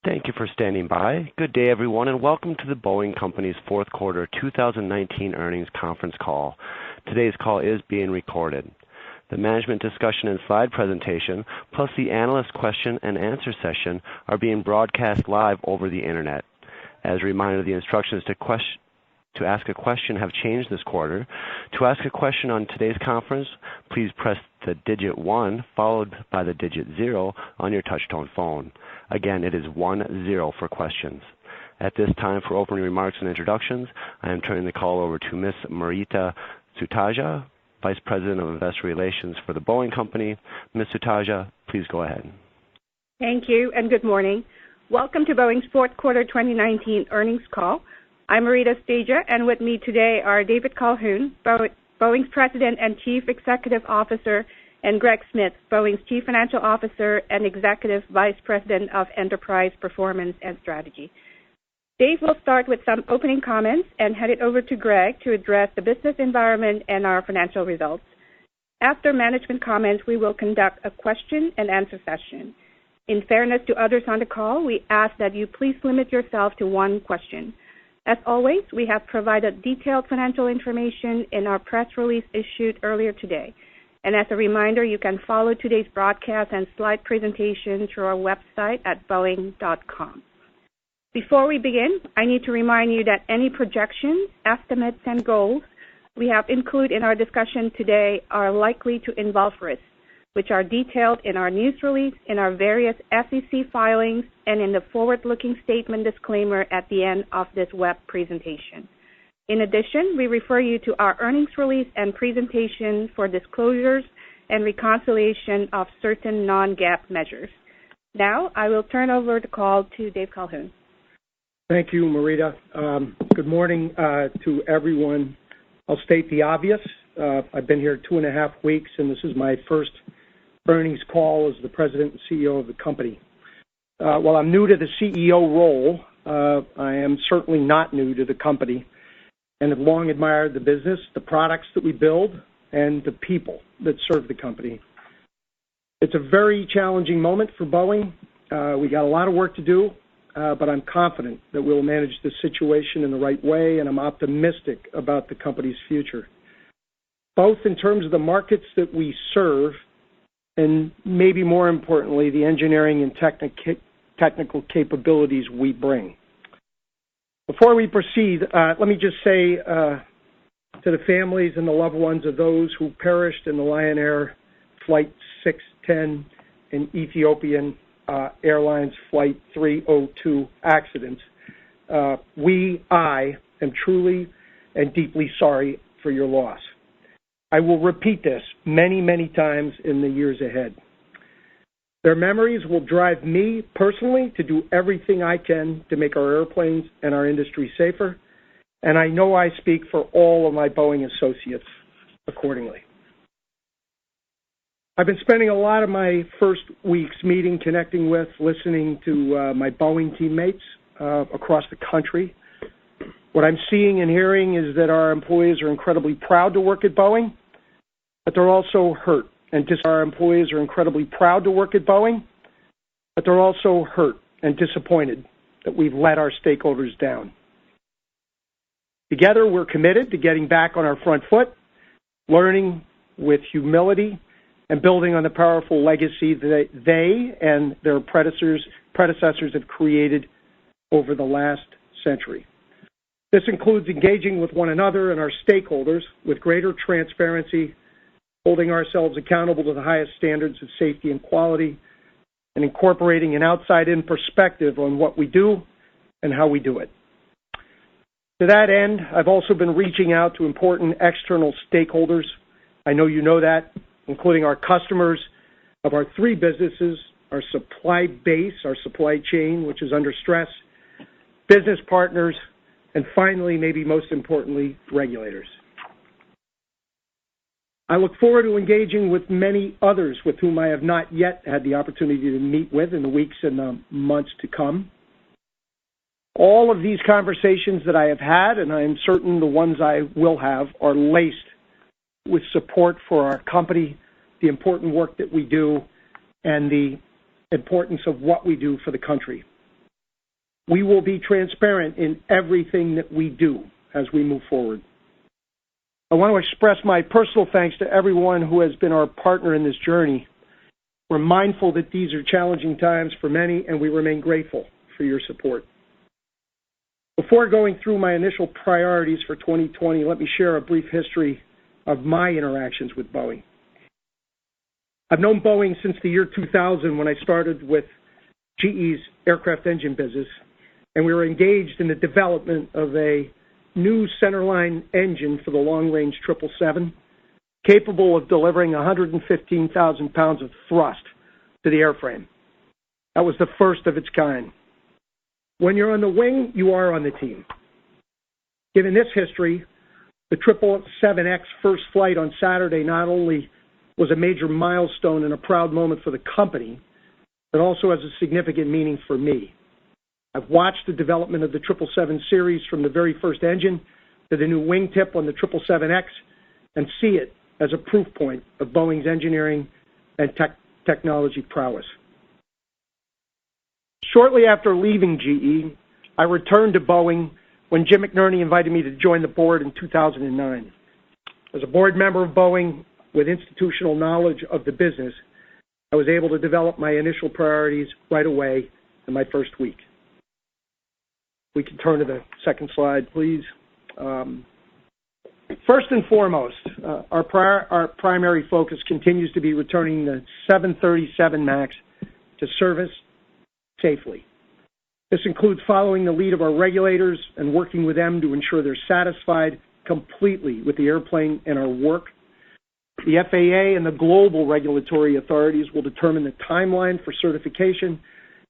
Thank you for standing by. Good day, everyone, and welcome to the Boeing Company's fourth quarter 2019 earnings conference call. Today's call is being recorded. The management discussion and slide presentation, plus the analyst question and answer session, are being broadcast live over the internet. As a reminder, the instructions to ask a question have changed this quarter. To ask a question on today's conference, please press the digit 1 followed by the digit 0 on your touch-tone phone. Again, it is 10 for questions. At this time, for opening remarks and introductions, I am turning the call over to Ms. Maurita Sutedja, Vice President of Investor Relations for the Boeing Company. Ms. Sutedja, please go ahead. Thank you, and good morning. Welcome to Boeing's fourth quarter 2019 earnings call. I'm Maurita Sutedja, and with me today are David Calhoun, Boeing's President and Chief Executive Officer, and Greg Smith, Boeing's Chief Financial Officer and Executive Vice President of Enterprise Performance and Strategy. Dave will start with some opening comments and hand it over to Greg to address the business environment and our financial results. After management comments, we will conduct a question and answer session. In fairness to others on the call, we ask that you please limit yourself to one question. As always, we have provided detailed financial information in our press release issued earlier today. And as a reminder, you can follow today's broadcast and slide presentation through our website at boeing.com. Before we begin, I need to remind you that any projections, estimates, and goals we have included in our discussion today are likely to involve risks, which are detailed in our news release, in our various SEC filings, and in the forward-looking statement disclaimer at the end of this web presentation. In addition, we refer you to our earnings release and presentation for disclosures and reconciliation of certain non-GAAP measures. Now, I will turn over the call to Dave Calhoun. Thank you, Maurita. Good morning to everyone. I'll state the obvious. I've been here 2.5 weeks, and this is my first earnings call as the President and CEO of the company. While I'm new to the CEO role, I am certainly not new to the company, and have long admired the business, the products that we build, and the people that serve the company. It's a very challenging moment for Boeing. We got a lot of work to do, but I'm confident that we'll manage this situation in the right way, and I'm optimistic about the company's future, both in terms of the markets that we serve, and maybe more importantly, the engineering and technical capabilities we bring. Before we proceed, let me just say to the families and the loved ones of those who perished in the Lion Air Flight 610 and Ethiopian Airlines Flight 302 accidents, I am truly and deeply sorry for your loss. I will repeat this many, many times in the years ahead. Their memories will drive me personally to do everything I can to make our airplanes and our industry safer, and I know I speak for all of my Boeing associates accordingly. I've been spending a lot of my first weeks meeting, connecting with, listening to my Boeing teammates across the country. What I'm seeing and hearing is that our employees are incredibly proud to work at Boeing, but they're also hurt. And our employees are incredibly proud to work at Boeing, but they're also hurt and disappointed that we've let our stakeholders down. Together, we're committed to getting back on our front foot, learning with humility, and building on the powerful legacy that they and their predecessors have created over the last century. This includes engaging with one another and our stakeholders with greater transparency, holding ourselves accountable to the highest standards of safety and quality, and incorporating an outside-in perspective on what we do and how we do it. To that end, I've also been reaching out to important external stakeholders. I know you know that, including our customers of our 3 businesses, our supply base, our supply chain, which is under stress, business partners, and finally, maybe most importantly, regulators. I look forward to engaging with many others with whom I have not yet had the opportunity to meet with in the weeks and the months to come. All of these conversations that I have had, and I am certain the ones I will have, are laced with support for our company, the important work that we do, and the importance of what we do for the country. We will be transparent in everything that we do as we move forward. I want to express my personal thanks to everyone who has been our partner in this journey. We're mindful that these are challenging times for many, and we remain grateful for your support. Before going through my initial priorities for 2020, let me share a brief history of my interactions with Boeing. I've known Boeing since the year 2000 when I started with GE's aircraft engine business, and we were engaged in the development of a new centerline engine for the long-range 777, capable of delivering 115,000 pounds of thrust to the airframe. That was the first of its kind. When you're on the wing, you are on the team. Given this history, the 777X first flight on Saturday not only was a major milestone and a proud moment for the company, but also has a significant meaning for me. I've watched the development of the 777 series from the very first engine to the new wingtip on the 777X and see it as a proof point of Boeing's engineering and technology prowess. Shortly after leaving GE, I returned to Boeing when Jim McNerney invited me to join the board in 2009. As a board member of Boeing with institutional knowledge of the business, I was able to develop my initial priorities right away in my first week. We can turn to the second slide, please. First and foremost, our primary focus continues to be returning the 737 MAX to service safely. This includes following the lead of our regulators and working with them to ensure they're satisfied completely with the airplane and our work. The FAA and the global regulatory authorities will determine the timeline for certification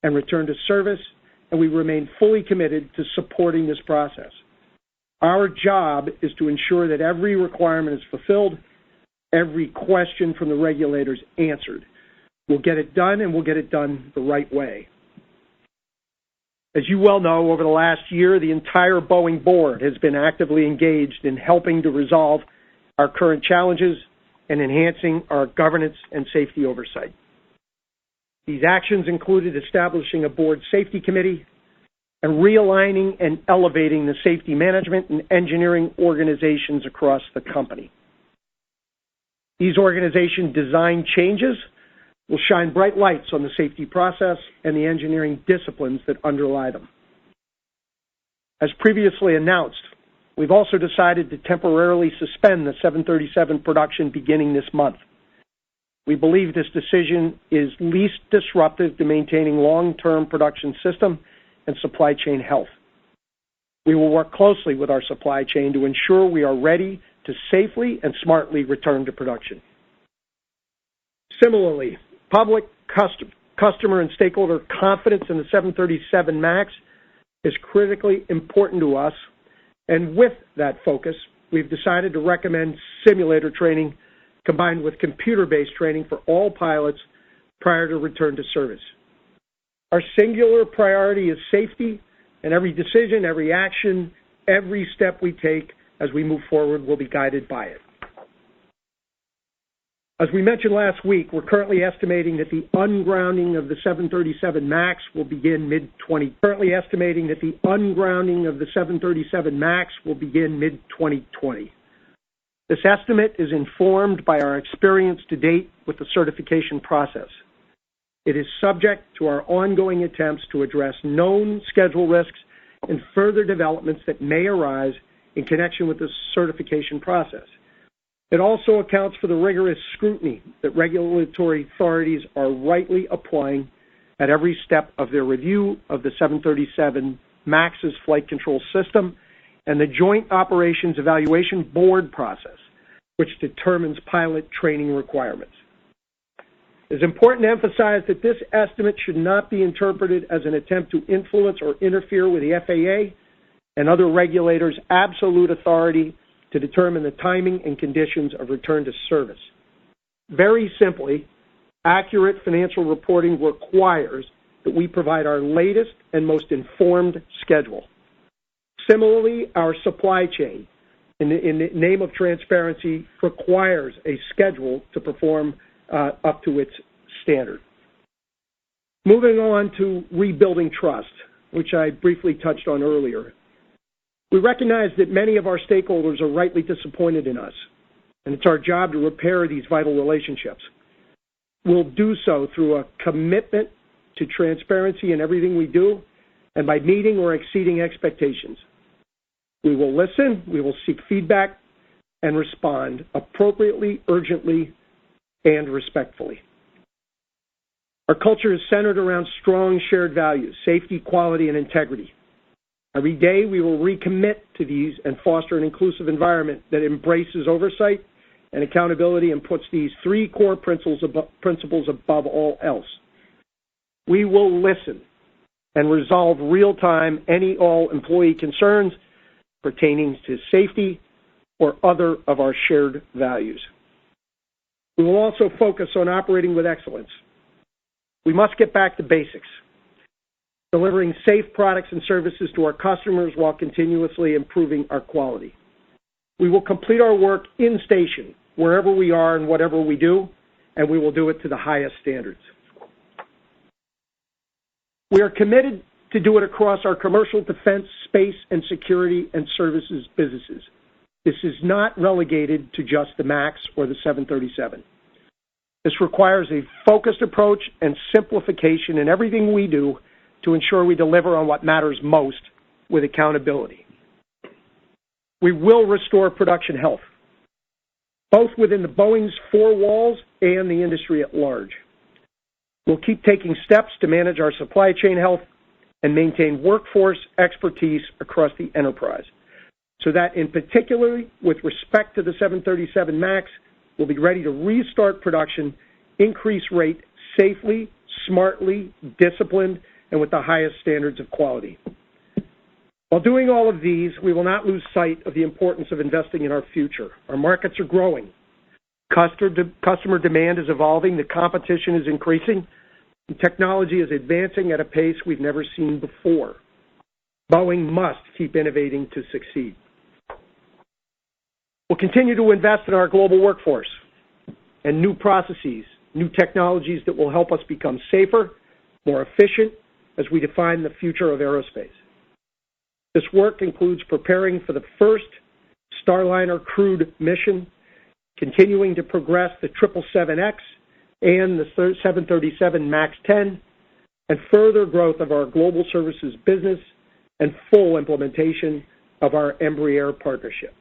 and return to service, and we remain fully committed to supporting this process. Our job is to ensure that every requirement is fulfilled, every question from the regulators answered. We'll get it done, and we'll get it done the right way. As you well know, over the last year, the entire Boeing board has been actively engaged in helping to resolve our current challenges and enhancing our governance and safety oversight. These actions included establishing a board safety committee and realigning and elevating the safety management and engineering organizations across the company. These organization design changes will shine bright lights on the safety process and the engineering disciplines that underlie them. As previously announced, we've also decided to temporarily suspend the 737 production beginning this month. We believe this decision is least disruptive to maintaining long-term production system and supply chain health. We will work closely with our supply chain to ensure we are ready to safely and smartly return to production. Similarly, public, customer, and stakeholder confidence in the 737 MAX is critically important to us, and with that focus, we've decided to recommend simulator training combined with computer-based training for all pilots prior to return to service. Our singular priority is safety, and every decision, every action, every step we take as we move forward will be guided by it. As we mentioned last week, we're currently estimating that the ungrounding of the 737 MAX will begin mid-2020. This estimate is informed by our experience to date with the certification process. It is subject to our ongoing attempts to address known schedule risks and further developments that may arise in connection with the certification process. It also accounts for the rigorous scrutiny that regulatory authorities are rightly applying at every step of their review of the 737 MAX's flight control system and the Joint Operations Evaluation Board process, which determines pilot training requirements. It is important to emphasize that this estimate should not be interpreted as an attempt to influence or interfere with the FAA and other regulators' absolute authority to determine the timing and conditions of return to service. Very simply, accurate financial reporting requires that we provide our latest and most informed schedule. Similarly, our supply chain, in the name of transparency, requires a schedule to perform up to its standard. Moving on to rebuilding trust. which I briefly touched on earlier. We recognize that many of our stakeholders are rightly disappointed in us, and it's our job to repair these vital relationships. We'll do so through a commitment to transparency in everything we do and by meeting or exceeding expectations. We will listen, we will seek feedback, and respond appropriately, urgently, and respectfully. Our culture is centered around strong shared values, safety, quality, and integrity. Every day we will recommit to these and foster an inclusive environment that embraces oversight and accountability and puts these three core principles above all else. We will listen and resolve real-time all employee concerns pertaining to safety or other of our shared values. We will also focus on operating with excellence. We must get back to basics, delivering safe products and services to our customers while continuously improving our quality. We will complete our work in station, wherever we are and whatever we do, and we will do it to the highest standards. We are committed to do it across our commercial, defense, space, and security and services businesses. This is not relegated to just the MAX or the 737. This requires a focused approach and simplification in everything we do to ensure we deliver on what matters most with accountability. We will restore production health, both within the Boeing's four walls and the industry at large. We'll keep taking steps to manage our supply chain health and maintain workforce expertise across the enterprise, so that in particular, with respect to the 737 MAX, we'll be ready to restart production, increase rate safely, smartly, disciplined, and with the highest standards of quality. While doing all of these, we will not lose sight of the importance of investing in our future. Our markets are growing. Customer demand is evolving, the competition is increasing, and technology is advancing at a pace we've never seen before. Boeing must keep innovating to succeed. We'll continue to invest in our global workforce and new processes, new technologies that will help us become safer, more efficient as we define the future of aerospace. This work includes preparing for the first Starliner crewed mission, continuing to progress the 777X and the 737 MAX 10, and further growth of our global services business and full implementation of our Embraer partnership.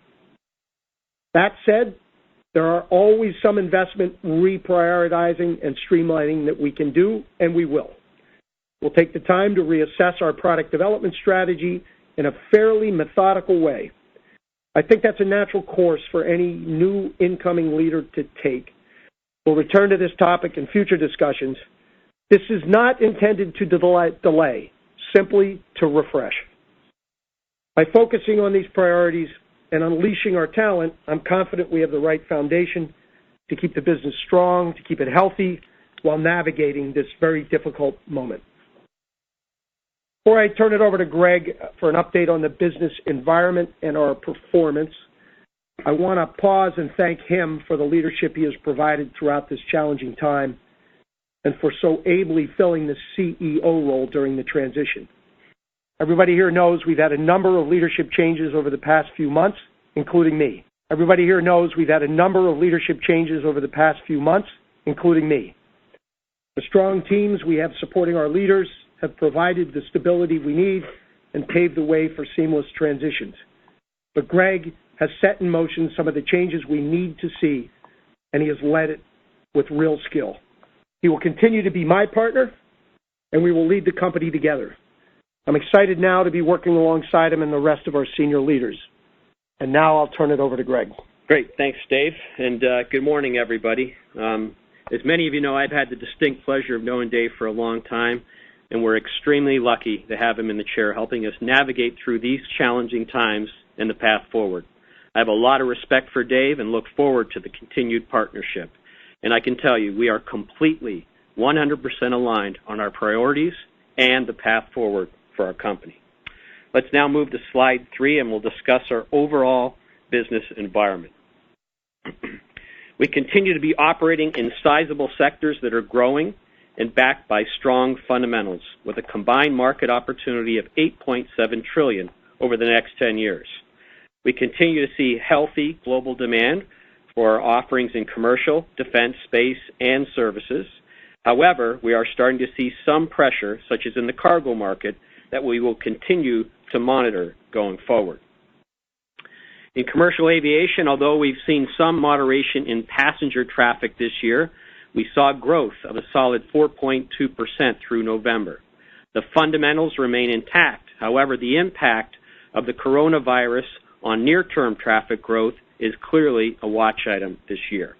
That said, there are always some investment reprioritizing and streamlining that we can do, and we will. We'll take the time to reassess our product development strategy in a fairly methodical way. I think that's a natural course for any new incoming leader to take. We'll return to this topic in future discussions. This is not intended to delay, simply to refresh. By focusing on these priorities and unleashing our talent, I'm confident we have the right foundation to keep the business strong, to keep it healthy, while navigating this very difficult moment. Before I turn it over to Greg for an update on the business environment and our performance, I want to pause and thank him for the leadership he has provided throughout this challenging time and for so ably filling the CEO role during the transition. Everybody here knows we've had a number of leadership changes over the past few months, including me. The strong teams we have supporting our leaders have provided the stability we need and paved the way for seamless transitions. But Greg has set in motion some of the changes we need to see, and he has led it with real skill. He will continue to be my partner, and we will lead the company together. I'm excited now to be working alongside him and the rest of our senior leaders. And now I'll turn it over to Greg. Great. Thanks, Dave. And good morning, everybody. As many of you know, I've had the distinct pleasure of knowing Dave for a long time, and we're extremely lucky to have him in the chair helping us navigate through these challenging times and the path forward. I have a lot of respect for Dave and look forward to the continued partnership. And I can tell you, we are completely 100% aligned on our priorities and the path forward for our company. Let's now move to slide 3, and we'll discuss our overall business environment. We continue to be operating in sizable sectors that are growing and backed by strong fundamentals with a combined market opportunity of $8.7 trillion over the next 10 years. We continue to see healthy global demand for our offerings in commercial, defense, space, and services. However, we are starting to see some pressure, such as in the cargo market, that we will continue to monitor going forward. In commercial aviation, although we've seen some moderation in passenger traffic this year, we saw growth of a solid 4.2% through November. The fundamentals remain intact. However, the impact of the coronavirus on near-term traffic growth is clearly a watch item this year.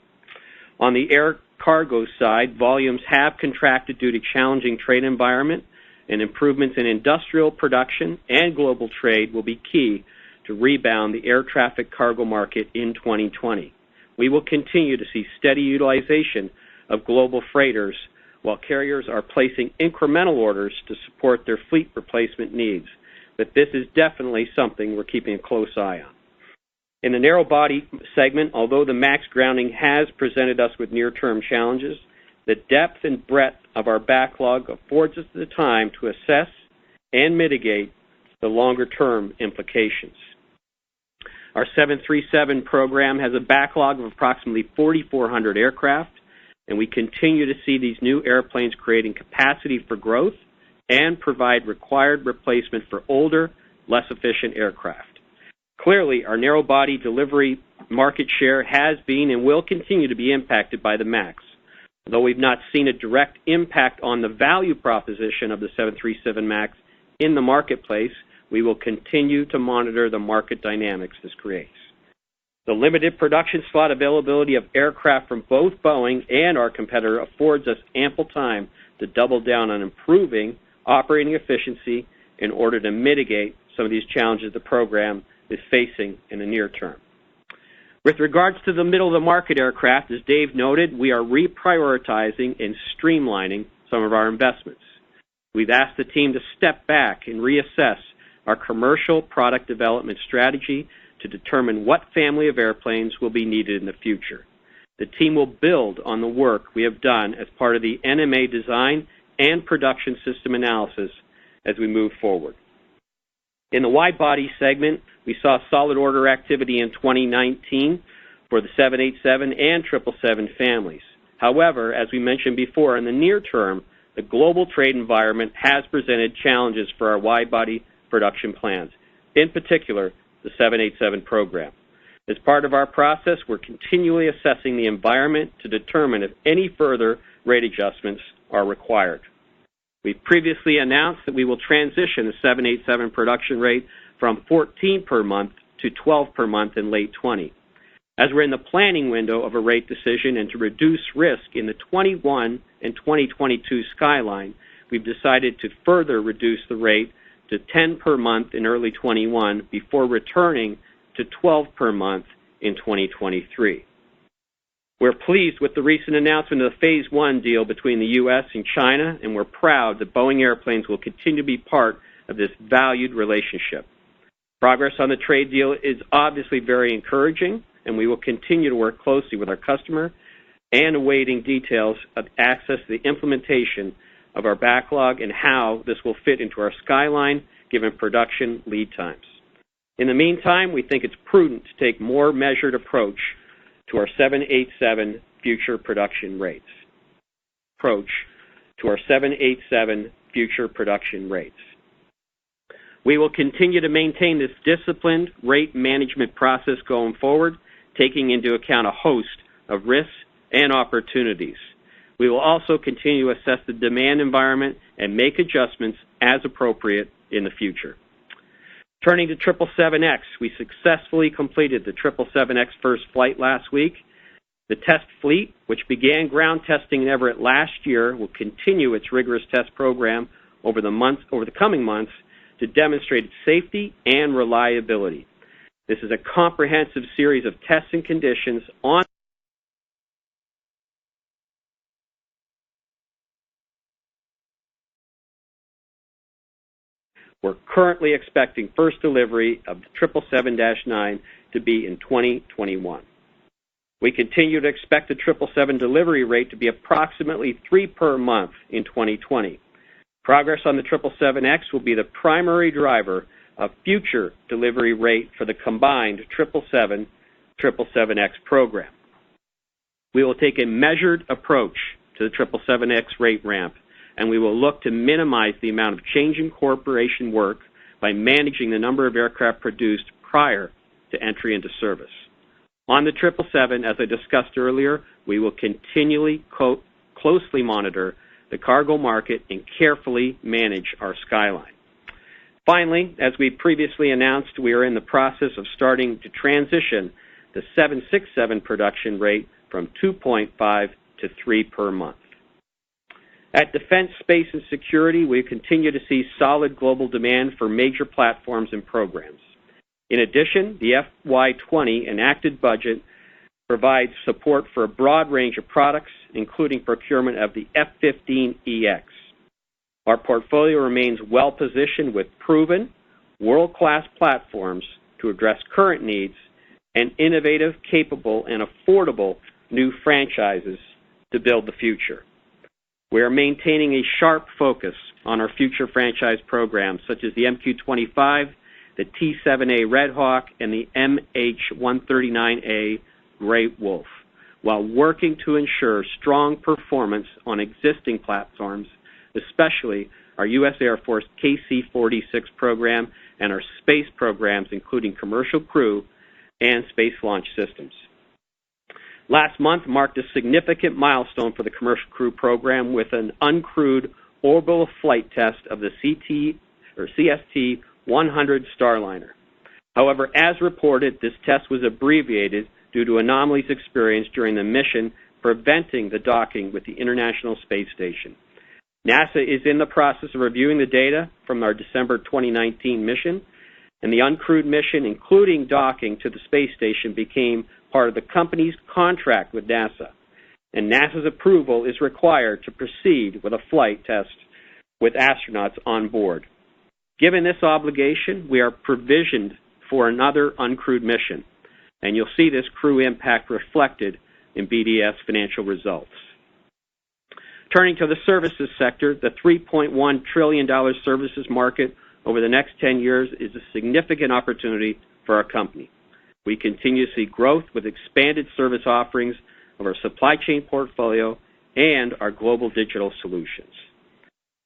On the air cargo side, volumes have contracted due to challenging trade environment, and improvements in industrial production and global trade will be key to rebound the air traffic cargo market in 2020. We will continue to see steady utilization of global freighters while carriers are placing incremental orders to support their fleet replacement needs. But this is definitely something we're keeping a close eye on. In the narrow-body segment, although the MAX grounding has presented us with near-term challenges, the depth and breadth of our backlog affords us the time to assess and mitigate the longer-term implications. Our 737 program has a backlog of approximately 4,400 aircraft, and we continue to see these new airplanes creating capacity for growth and provide required replacement for older, less efficient aircraft. Clearly, our narrow-body delivery market share has been and will continue to be impacted by the MAX. Though we've not seen a direct impact on the value proposition of the 737 MAX in the marketplace, we will continue to monitor the market dynamics this creates. The limited production slot availability of aircraft from both Boeing and our competitor affords us ample time to double down on improving operating efficiency in order to mitigate some of these challenges the program is facing in the near term. With regards to the middle-of-the-market aircraft, as Dave noted, we are reprioritizing and streamlining some of our investments. We've asked the team to step back and reassess our commercial product development strategy to determine what family of airplanes will be needed in the future. The team will build on the work we have done as part of the NMA design and production system analysis as we move forward. In the wide-body segment, we saw solid order activity in 2019 for the 787 and 777 families. However, as we mentioned before, in the near term, the global trade environment has presented challenges for our wide-body production plans, in particular, the 787 program. As part of our process, we're continually assessing the environment to determine if any further rate adjustments are required. We've previously announced that we will transition the 787 production rate from 14 per month to 12 per month in late 20. As we're in the planning window of a rate decision and to reduce risk in the 21 and 2022 skyline, we've decided to further reduce the rate to 10 per month in early 21 before returning to 12 per month in 2023. We're pleased with the recent announcement of the Phase 1 deal between the U.S. and China, and we're proud that Boeing airplanes will continue to be part of this valued relationship. Progress on the trade deal is obviously very encouraging, and we will continue to work closely with our customer and awaiting details of access to the implementation of our backlog and how this will fit into our skyline given production lead times. In the meantime, we think it's prudent to take more measured approach to our 787 future production rates. We will continue to maintain this disciplined rate management process going forward, taking into account a host of risks and opportunities. We will also continue to assess the demand environment and make adjustments as appropriate in the future. Turning to 777X, we successfully completed the 777X first flight last week. The test fleet, which began ground testing in Everett last year, will continue its rigorous test program over the coming months to demonstrate its safety and reliability. This is a comprehensive series of tests and conditions on We're currently expecting first delivery of the 777-9 to be in 2021. We continue to expect the 777 delivery rate to be approximately 3 per month in 2020. Progress on the 777X will be the primary driver of future delivery rate for the combined 777, 777X program. We will take a measured approach to the 777X rate ramp, and we will look to minimize the amount of change in incorporation work by managing the number of aircraft produced prior to entry into service. On the 777, as I discussed earlier, we will continually closely monitor the cargo market and carefully manage our skyline. Finally, as we previously announced, we are in the process of starting to transition the 767 production rate from 2.5 to 3 per month. At Defense, Space, and Security, we continue to see solid global demand for major platforms and programs. In addition, the FY20 enacted budget provides support for a broad range of products, including procurement of the F-15EX. Our portfolio remains well-positioned with proven, world-class platforms to address current needs and innovative, capable, and affordable new franchises to build the future. We are maintaining a sharp focus on our future franchise programs, such as the MQ-25, the T-7A Red Hawk, and the MH-139A Great Wolf, while working to ensure strong performance on existing platforms, especially our U.S. Air Force KC-46 program and our space programs, including Commercial Crew and Space Launch Systems. Last month marked a significant milestone for the Commercial Crew program with an uncrewed orbital flight test of the CST-100 Starliner. However, as reported, this test was abbreviated due to anomalies experienced during the mission, preventing the docking with the International Space Station. NASA is in the process of reviewing the data from our December 2019 mission, and the uncrewed mission, including docking to the space station, became part of the company's contract with NASA, and NASA's approval is required to proceed with a flight test with astronauts on board. Given this obligation, we are provisioned for another uncrewed mission, and you'll see this crew impact reflected in BDS financial results. Turning to the services sector, the $3.1 trillion services market over the next 10 years is a significant opportunity for our company. We continue to see growth with expanded service offerings of our supply chain portfolio and our global digital solutions.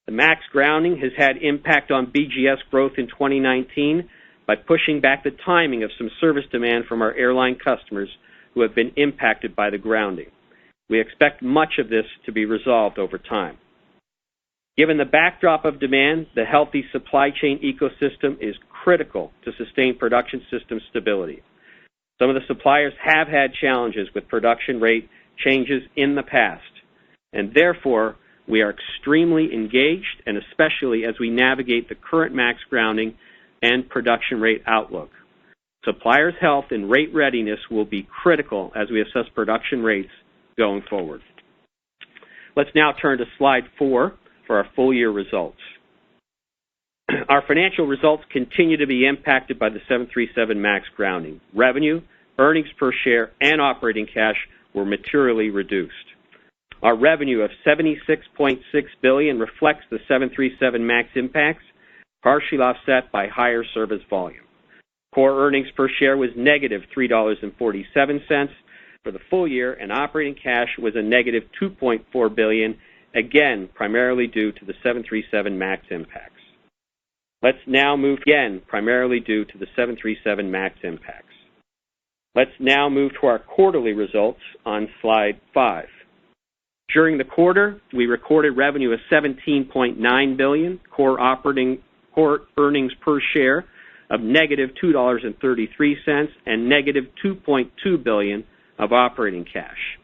The MAX grounding has had impact on BGS growth in 2019 by pushing back the timing of some service demand from our airline customers who have been impacted by the grounding. We expect much of this to be resolved over time. Given the backdrop of demand, the healthy supply chain ecosystem is critical to sustain production system stability. Some of the suppliers have had challenges with production rate changes in the past, and therefore we are extremely engaged, and especially as we navigate the current MAX grounding and production rate outlook. Suppliers' health and rate readiness will be critical as we assess production rates going forward. Let's now turn to slide 4 for our full year results. Our financial results continue to be impacted by the 737 MAX grounding. Revenue, earnings per share, and operating cash were materially reduced. Our revenue of $76.6 billion reflects the 737 MAX impacts, partially offset by higher service volume. Core earnings per share was negative $3.47 for the full year, and operating cash was a negative $2.4 billion, again primarily due to the 737 MAX impacts. Let's now move to our quarterly results on slide 5. During the quarter, we recorded revenue of $17.9 billion, core earnings per share of negative $2.33, and negative $2.2 billion of operating cash.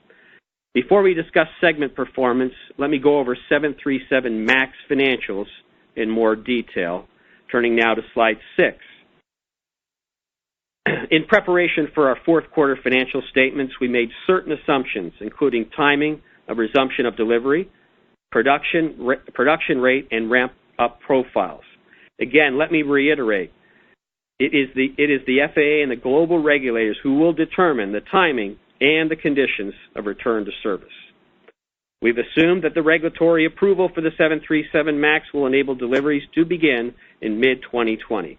Before we discuss segment performance, let me go over 737 MAX financials in more detail. Turning now to slide 6. In preparation for our fourth quarter financial statements, we made certain assumptions, including timing of resumption of delivery, production rate, and ramp-up profiles. Again, let me reiterate, it is the FAA and the global regulators who will determine the timing and the conditions of return to service. We've assumed that the regulatory approval for the 737 MAX will enable deliveries to begin in mid-2020.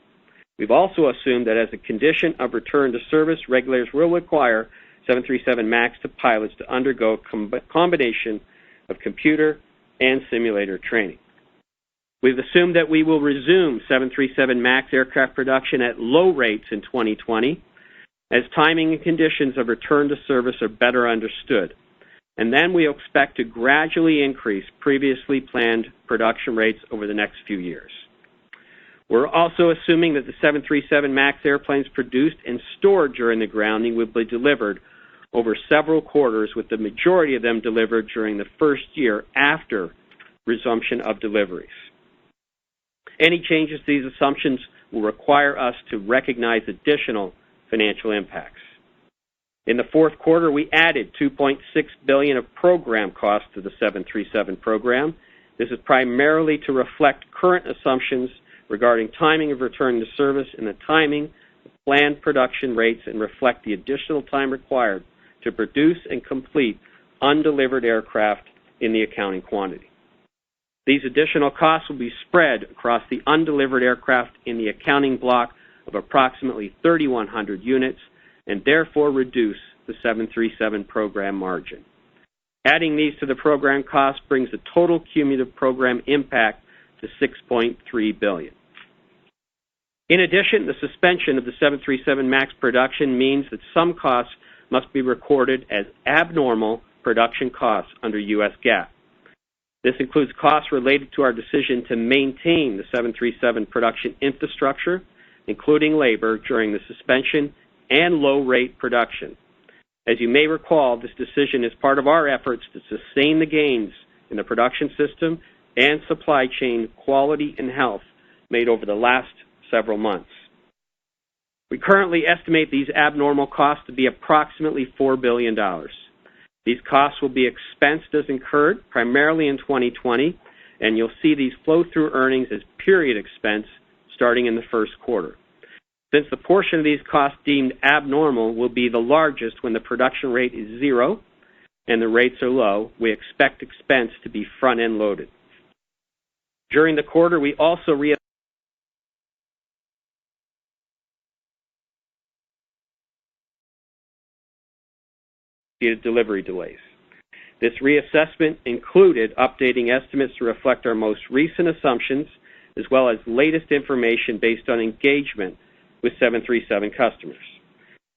We've also assumed that as a condition of return to service, regulators will require 737 MAX pilots to undergo a combination of computer and simulator training. We've assumed that we will resume 737 MAX aircraft production at low rates in 2020 as timing and conditions of return to service are better understood. And then we expect to gradually increase previously planned production rates over the next few years. We're also assuming that the 737 MAX airplanes produced and stored during the grounding will be delivered over several quarters, with the majority of them delivered during the first year after resumption of deliveries. Any changes to these assumptions will require us to recognize additional financial impacts. In the fourth quarter, we added $2.6 billion of program costs to the 737 program. This is primarily to reflect current assumptions regarding timing of return to service and the timing of planned production rates, and reflect the additional time required to produce and complete undelivered aircraft in the accounting quantity. These additional costs will be spread across the undelivered aircraft in the accounting block of approximately 3,100 units, and therefore reduce the 737 program margin. Adding these to the program cost brings the total cumulative program impact to $6.3 billion. In addition, the suspension of the 737 MAX production means that some costs must be recorded as abnormal production costs under U.S. GAAP. This includes costs related to our decision to maintain the 737 production infrastructure, including labor, during the suspension and low-rate production. As you may recall, this decision is part of our efforts to sustain the gains in the production system and supply chain quality and health made over the last several months. We currently estimate these abnormal costs to be approximately $4 billion. These costs will be expensed as incurred, primarily in 2020, and you'll see these flow through earnings as period expense starting in the first quarter. Since the portion of these costs deemed abnormal will be the largest when the production rate is 0 and the rates are low, we expect expense to be front-end loaded. During the quarter, we also delivery delays. This reassessment included updating estimates to reflect our most recent assumptions, as well as latest information based on engagement with 737 customers.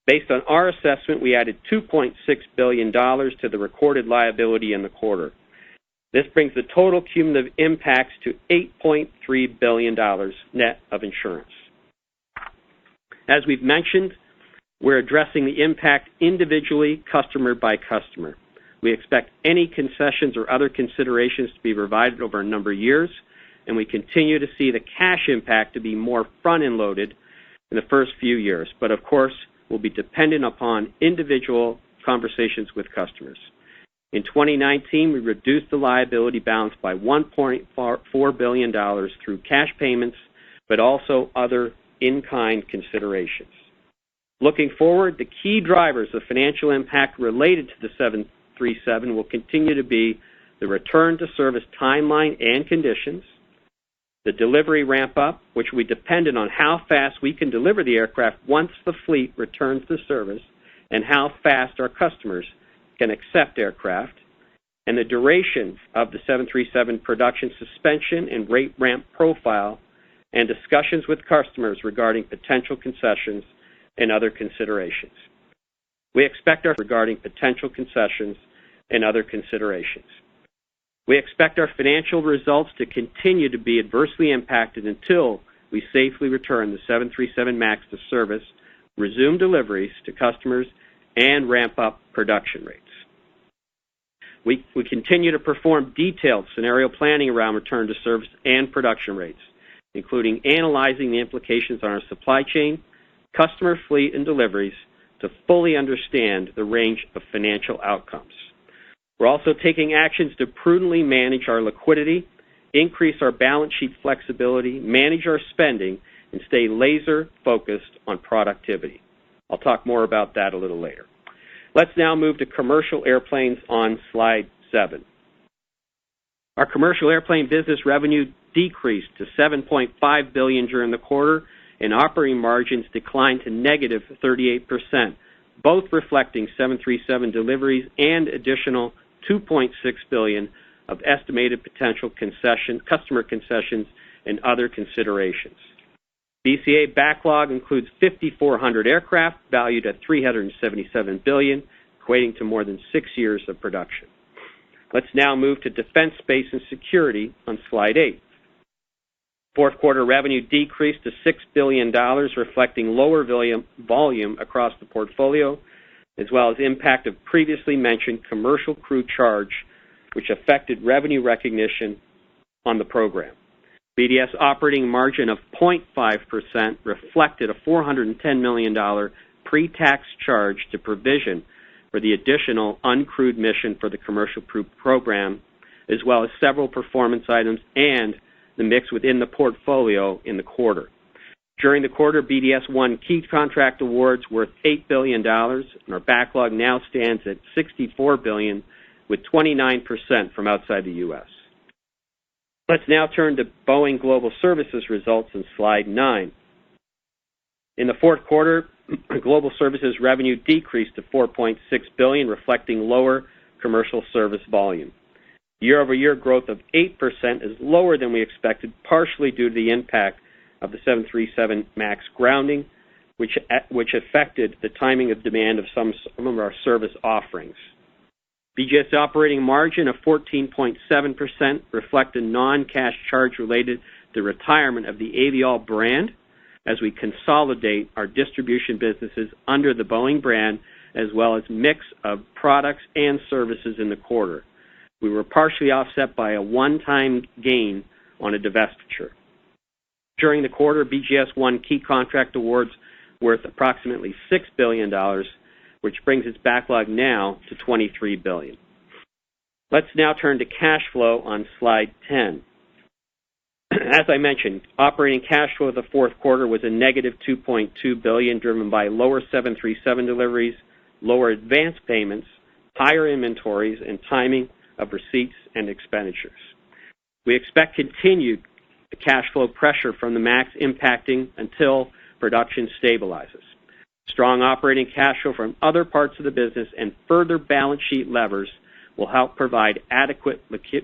Based on our assessment, we added $2.6 billion to the recorded liability in the quarter. This brings the total cumulative impacts to $8.3 billion net of insurance. As we've mentioned, we're addressing the impact individually, customer by customer. We expect any concessions or other considerations to be provided over a number of years, and we continue to see the cash impact to be more front-end loaded in the first few years, but of course will be dependent upon individual conversations with customers. In 2019, we reduced the liability balance by $1.4 billion through cash payments, but also other in-kind considerations. Looking forward, the key drivers of financial impact related to the 737 will continue to be the return to service timeline and conditions, the delivery ramp-up, which will be dependent on how fast we can deliver the aircraft once the fleet returns to service, and how fast our customers can accept aircraft, and the duration of the 737 production suspension and rate ramp profile, and discussions with customers regarding potential concessions and other considerations. We expect our financial results to continue to be adversely impacted until we safely return the 737 MAX to service, resume deliveries to customers, and ramp up production rates. We continue to perform detailed scenario planning around return to service and production rates, including analyzing the implications on our supply chain, customer fleet, and deliveries to fully understand the range of financial outcomes. We're also taking actions to prudently manage our liquidity, increase our balance sheet flexibility, manage our spending, and stay laser focused on productivity. I'll talk more about that a little later. Let's now move to commercial airplanes on slide 7. Our commercial airplane business revenue decreased to $7.5 billion during the quarter, and operating margins declined to negative 38%, both reflecting 737 deliveries and additional $2.6 billion of estimated potential customer concessions and other considerations. BCA backlog includes 5,400 aircraft valued at $377 billion, equating to more than 6 years of production. Let's now move to Defense, Space, and Security on slide 8. Fourth quarter revenue decreased to $6 billion, reflecting lower volume across the portfolio, as well as impact of previously mentioned commercial crew charge, which affected revenue recognition on the program. BDS operating margin of 0.5% reflected a $410 million pre-tax charge to provision for the additional uncrewed mission for the commercial crew program, as well as several performance items and the mix within the portfolio in the quarter. During the quarter, BDS won key contract awards worth $8 billion, and our backlog now stands at $64 billion, with 29% from outside the U.S. Let's now turn to Boeing Global Services results on slide 9. In the fourth quarter, Global Services revenue decreased to $4.6 billion, reflecting lower commercial service volume. Year-over-year growth of 8% is lower than we expected, partially due to the impact of the 737 MAX grounding, which affected the timing of demand of some of our service offerings. BGS operating margin of 14.7% reflect a non-cash charge related to the retirement of the Aviall brand as we consolidate our distribution businesses under the Boeing brand, as well as mix of products and services in the quarter. We were partially offset by a one-time gain on a divestiture. During the quarter, BGS won key contract awards worth approximately $6 billion, which brings its backlog now to $23 billion. Let's now turn to cash flow on slide 10. As I mentioned, operating cash flow of the fourth quarter was a negative $2.2 billion, driven by lower 737 deliveries, lower advance payments, higher inventories, and timing of receipts and expenditures. We expect continued cash flow pressure from the MAX impacting until production stabilizes. Strong operating cash flow from other parts of the business and further balance sheet levers will help provide adequate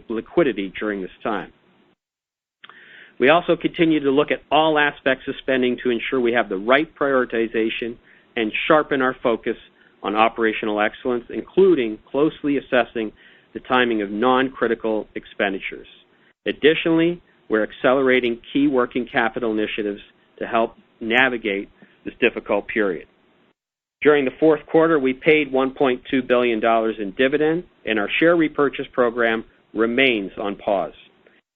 liquidity during this time. We also continue to look at all aspects of spending to ensure we have the right prioritization and sharpen our focus on operational excellence, including closely assessing the timing of non-critical expenditures. Additionally, we're accelerating key working capital initiatives to help navigate this difficult period. During the fourth quarter, we paid $1.2 billion in dividends, and our share repurchase program remains on pause.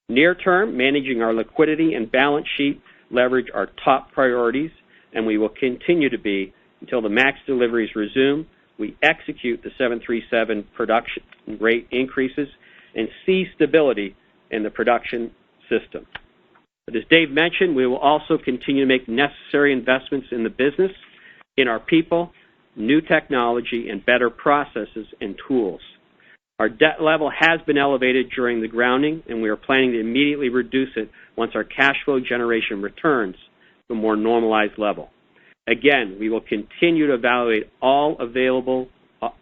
Near term, managing our liquidity and balance sheet leverage are top priorities, and we will continue to be until the MAX deliveries resume, we execute the 737 production rate increases, and see stability in the production system. But as Dave mentioned, we will also continue to make necessary investments in the business, in our people, new technology, and better processes and tools. Our debt level has been elevated during the grounding, and we are planning to immediately reduce it once our cash flow generation returns to a more normalized level. Again, we will continue to evaluate all available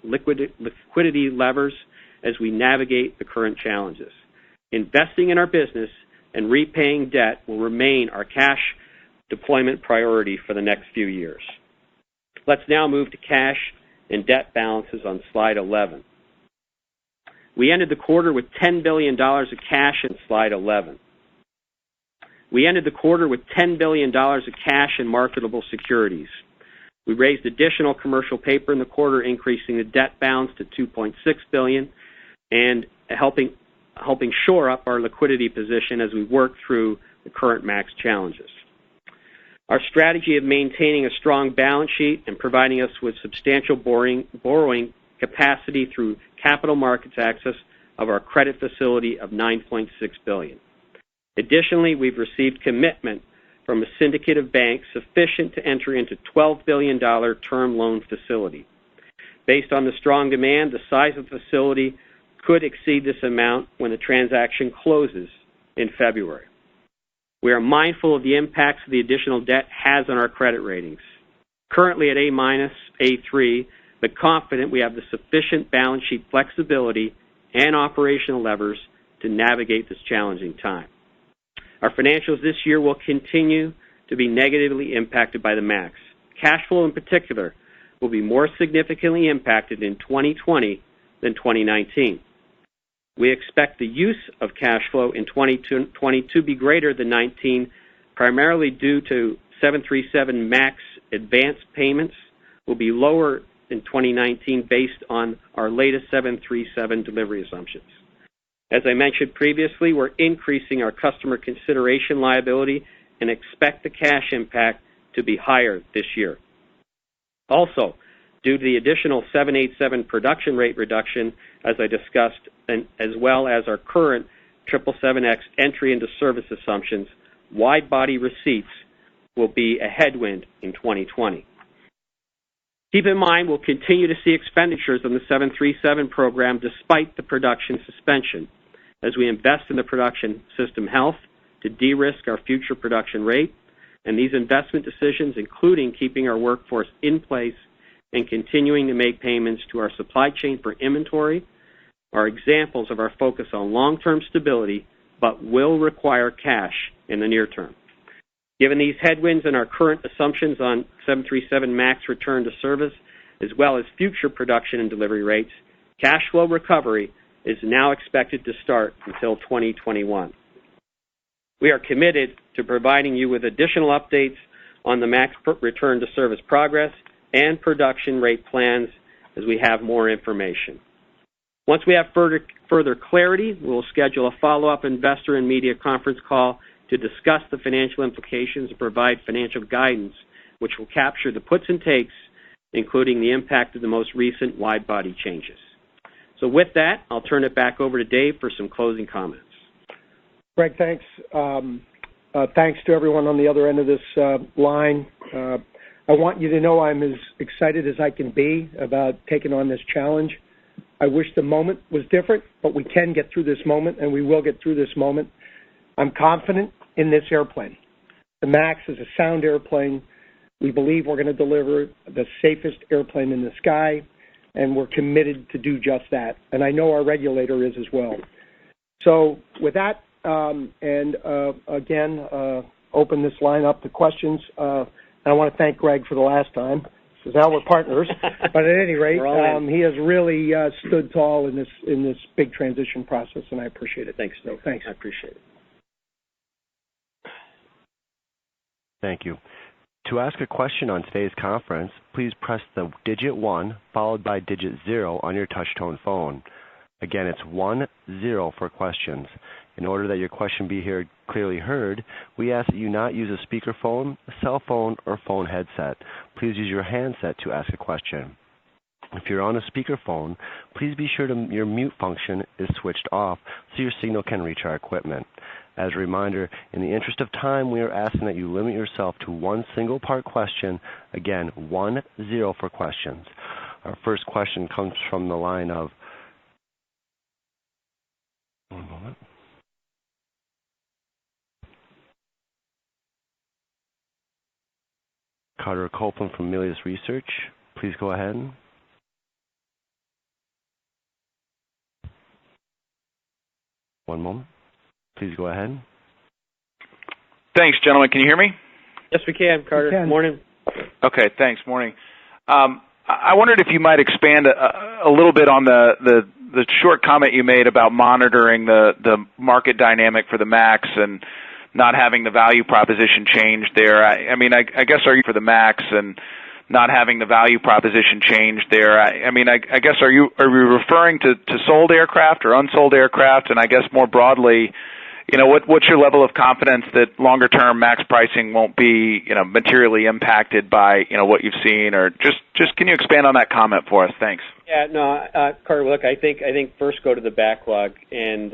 liquidity levers as we navigate the current challenges. Investing in our business and repaying debt will remain our cash deployment priority for the next few years. Let's now move to cash and debt balances on slide 11. We ended the quarter with $10 billion of cash in slide 11. We ended the quarter with $10 billion of cash and marketable securities. We raised additional commercial paper in the quarter, increasing the debt balance to $2.6 billion and helping shore up our liquidity position as we work through the current MAX challenges. Our strategy of maintaining a strong balance sheet and providing us with substantial borrowing capacity through capital markets access of our credit facility of $9.6 billion. Additionally, we've received commitment from a syndicate of banks sufficient to enter into $12 billion term loan facility. Based on the strong demand, the size of the facility could exceed this amount when the transaction closes in February. We are mindful of the impacts the additional debt has on our credit ratings. Currently at A-, A3, but confident we have the sufficient balance sheet flexibility and operational levers to navigate this challenging time. Our financials this year will continue to be negatively impacted by the MAX. Cash flow in particular will be more significantly impacted in 2020 than 2019. We expect the use of cash flow in 2020 to be greater than 19, primarily due to 737 MAX advance payments will be lower in 2019 based on our latest 737 delivery assumptions. As I mentioned previously, we're increasing our customer consideration liability and expect the cash impact to be higher this year. Also, due to the additional 787 production rate reduction, as I discussed, and as well as our current 777X entry into service assumptions, wide-body receipts will be a headwind in 2020. Keep in mind, we'll continue to see expenditures on the 737 program despite the production suspension, as we invest in the production system health to de-risk our future production rate, and these investment decisions, including keeping our workforce in place and continuing to make payments to our supply chain for inventory, are examples of our focus on long-term stability, but will require cash in the near term. Given these headwinds and our current assumptions on 737 MAX return to service, as well as future production and delivery rates, cash flow recovery is now expected to start until 2021. We are committed to providing you with additional updates on the MAX return to service progress and production rate plans as we have more information. Once we have further clarity, we will schedule a follow-up investor and media conference call to discuss the financial implications and provide financial guidance, which will capture the puts and takes, including the impact of the most recent wide-body changes. So with that, I'll turn it back over to Dave for some closing comments. Greg, thanks. Thanks to everyone on the other end of this line. I want you to know I'm as excited as I can be about taking on this challenge. I wish the moment was different, but we can get through this moment, and we will get through this moment. I'm confident in this airplane. The MAX is a sound airplane. We believe we're going to deliver the safest airplane in the sky, and we're committed to do just that. And I know our regulator is as well. So with that, open this line up to questions. I want to thank Greg for the last time, because now we're partners. But at any rate, he has really stood tall in this big transition process, and I appreciate it. Thanks, Dave. Thanks. I appreciate it. Thank you. To ask a question on today's conference, please press the digit 1 followed by digit 0 on your touch-tone phone. Again, it's 1-0 for questions. In order that your question be clearly heard, we ask that you not use a speakerphone, a cell phone, or phone headset. Please use your handset to ask a question. If you're on a speakerphone, please be sure your mute function is switched off so your signal can reach our equipment. As a reminder, in the interest of time, we are asking that you limit yourself to one single part question. Again, 1-0 for questions. Our first question comes from the line of, one moment, Carter Copeland from Melius Research. Please go ahead. One moment. Please go ahead. Thanks, gentlemen. Can you hear me? Yes, we can, Carter. Good morning. Okay, thanks. Morning. I wondered if you might expand a little bit on the short comment you made about monitoring the market dynamic for the MAX and not having the value proposition change there. I guess are you for the MAX and not having the value proposition change there? I guess are you referring to sold aircraft or unsold aircraft? And I guess more broadly, what's your level of confidence that longer term MAX pricing won't be materially impacted by what you've seen? Or just can you expand on that comment for us? Thanks. Yeah, no, Carter. Look, I think first go to the backlog, and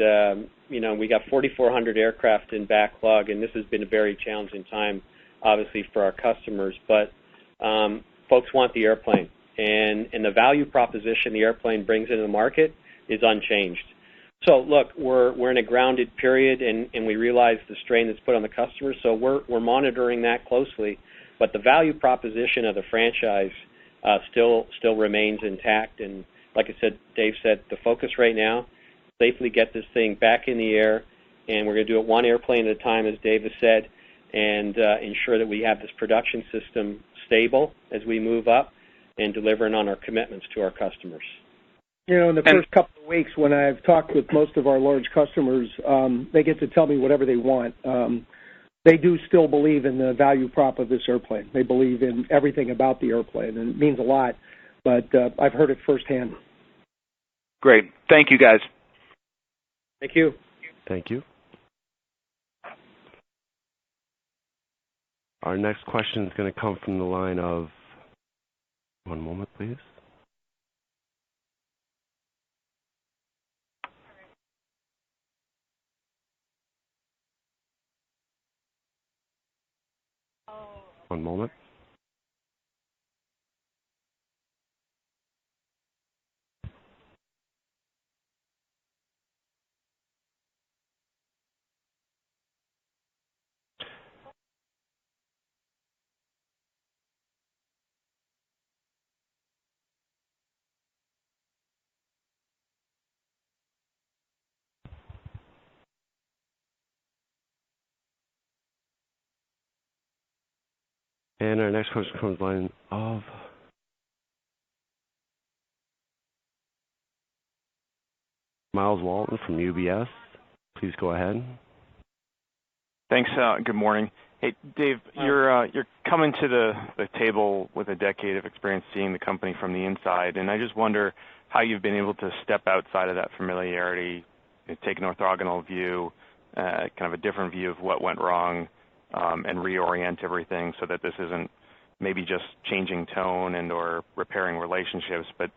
we got 4,400 aircraft in backlog, and this has been a very challenging time, obviously for our customers. But folks want the airplane, and the value proposition the airplane brings into the market is unchanged. So look, we're in a grounded period, and we realize the strain that's put on the customer, so we're monitoring that closely. But the value proposition of the franchise still remains intact. And like I said, Dave said, the focus right now, safely get this thing back in the air, and we're going to do it one airplane at a time, as Dave has said, and ensure that we have this production system stable as we move up and delivering on our commitments to our customers. You know, in the first couple of weeks when I've talked with most of our large customers, they get to tell me whatever they want. They do still believe in the value prop of this airplane. They believe in everything about the airplane, and it means a lot, but I've heard it firsthand. Great. Thank you, guys. Thank you. Thank you. Our next question is going to come from the line of, one moment, please. One moment. And our next question comes from the line of Miles Walton from UBS. Please go ahead. Thanks. Good morning. Hey, Dave, you're coming to the table with a decade of experience seeing the company from the inside, and I just wonder how you've been able to step outside of that familiarity, take an orthogonal view, kind of a different view of what went wrong, and reorient everything so that this isn't maybe just changing tone and or repairing relationships, but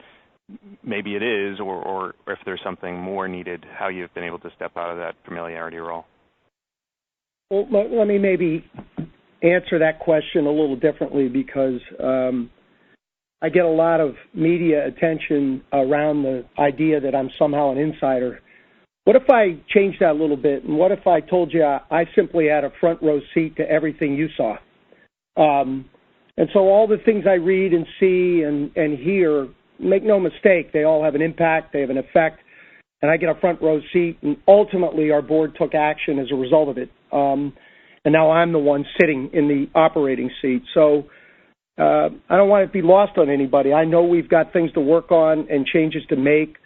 maybe it is, or if there's something more needed, how you've been able to step out of that familiarity role. Well, let me maybe answer that question a little differently because I get a lot of media attention around the idea that I'm somehow an insider. What if I changed that a little bit, and what if I told you I simply had a front row seat to everything you saw? And so all the things I read and see and hear, make no mistake, they all have an impact, they have an effect, and I get a front row seat, and ultimately our board took action as a result of it. And now I'm the one sitting in the operating seat. So I don't want it to be lost on anybody. I know we've got things to work on and changes to make.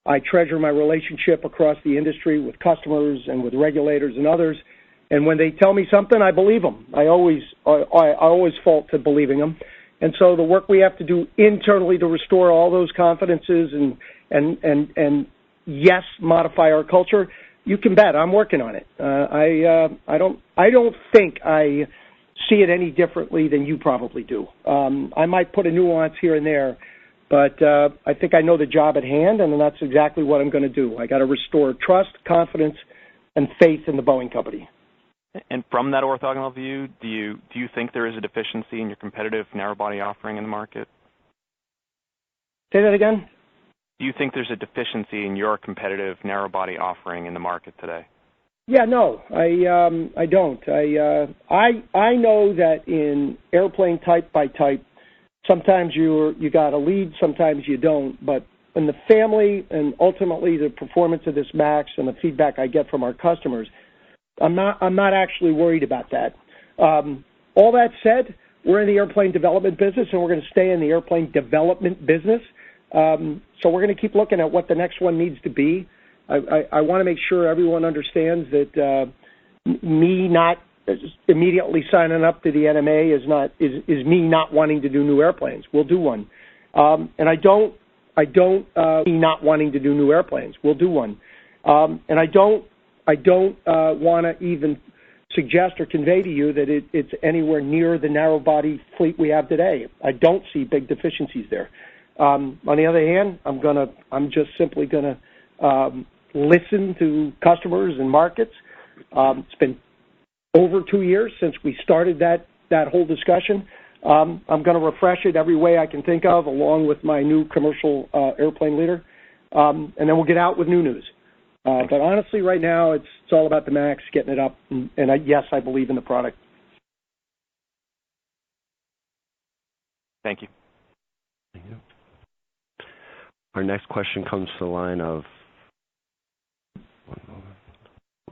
I treasure my relationship across the industry with customers and with regulators and others. And when they tell me something, I believe them. I always fault to believing them. And so the work we have to do internally to restore all those confidences and yes, modify our culture, you can bet I'm working on it. I don't think I see it any differently than you probably do. I might put a nuance here and there, but I think I know the job at hand, and that's exactly what I'm going to do. I got to restore trust, confidence, and faith in the Boeing company. And from that orthogonal view, do you think there is a deficiency in your competitive narrow-body offering in the market? Say that again? Do you think there's a deficiency in your competitive narrow-body offering in the market today? Yeah, no, I don't. I know that in airplane type by type, sometimes you got a lead, sometimes you don't. But in the family and ultimately the performance of this MAX and the feedback I get from our customers, I'm not actually worried about that. All that said, we're in the airplane development business, and we're going to stay in the airplane development business. So we're going to keep looking at what the next one needs to be. I want to make sure everyone understands that me not immediately signing up to the NMA is me not wanting to do new airplanes. We'll do one, and I don't me not wanting to do new airplanes. We'll do one, and I don't want to even suggest or convey to you that it's anywhere near the narrow body fleet we have today. I don't see big deficiencies there. On the other hand, I'm just simply going to listen to customers and markets. It's been over 2 years since we started that whole discussion. I'm going to refresh it every way I can think of, along with my new commercial airplane leader, and then we'll get out with new news. But honestly, right now, it's all about the MAX, getting it up, and yes, I believe in the product. Thank you. Thank you. Our next question comes to the line of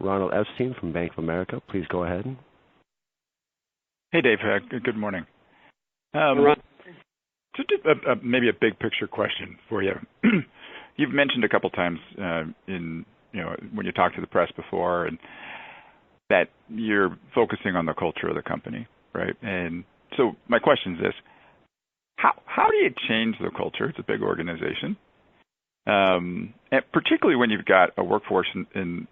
Ronald Epstein from Bank of America. Please go ahead. Hey, Dave. Good morning. Just maybe a big picture question for you. You've mentioned a couple times when you talked to the press before, and that you're focusing on the culture of the company, right? And so my question is this: how do you change the culture? It's a big organization, and particularly when you've got a workforce in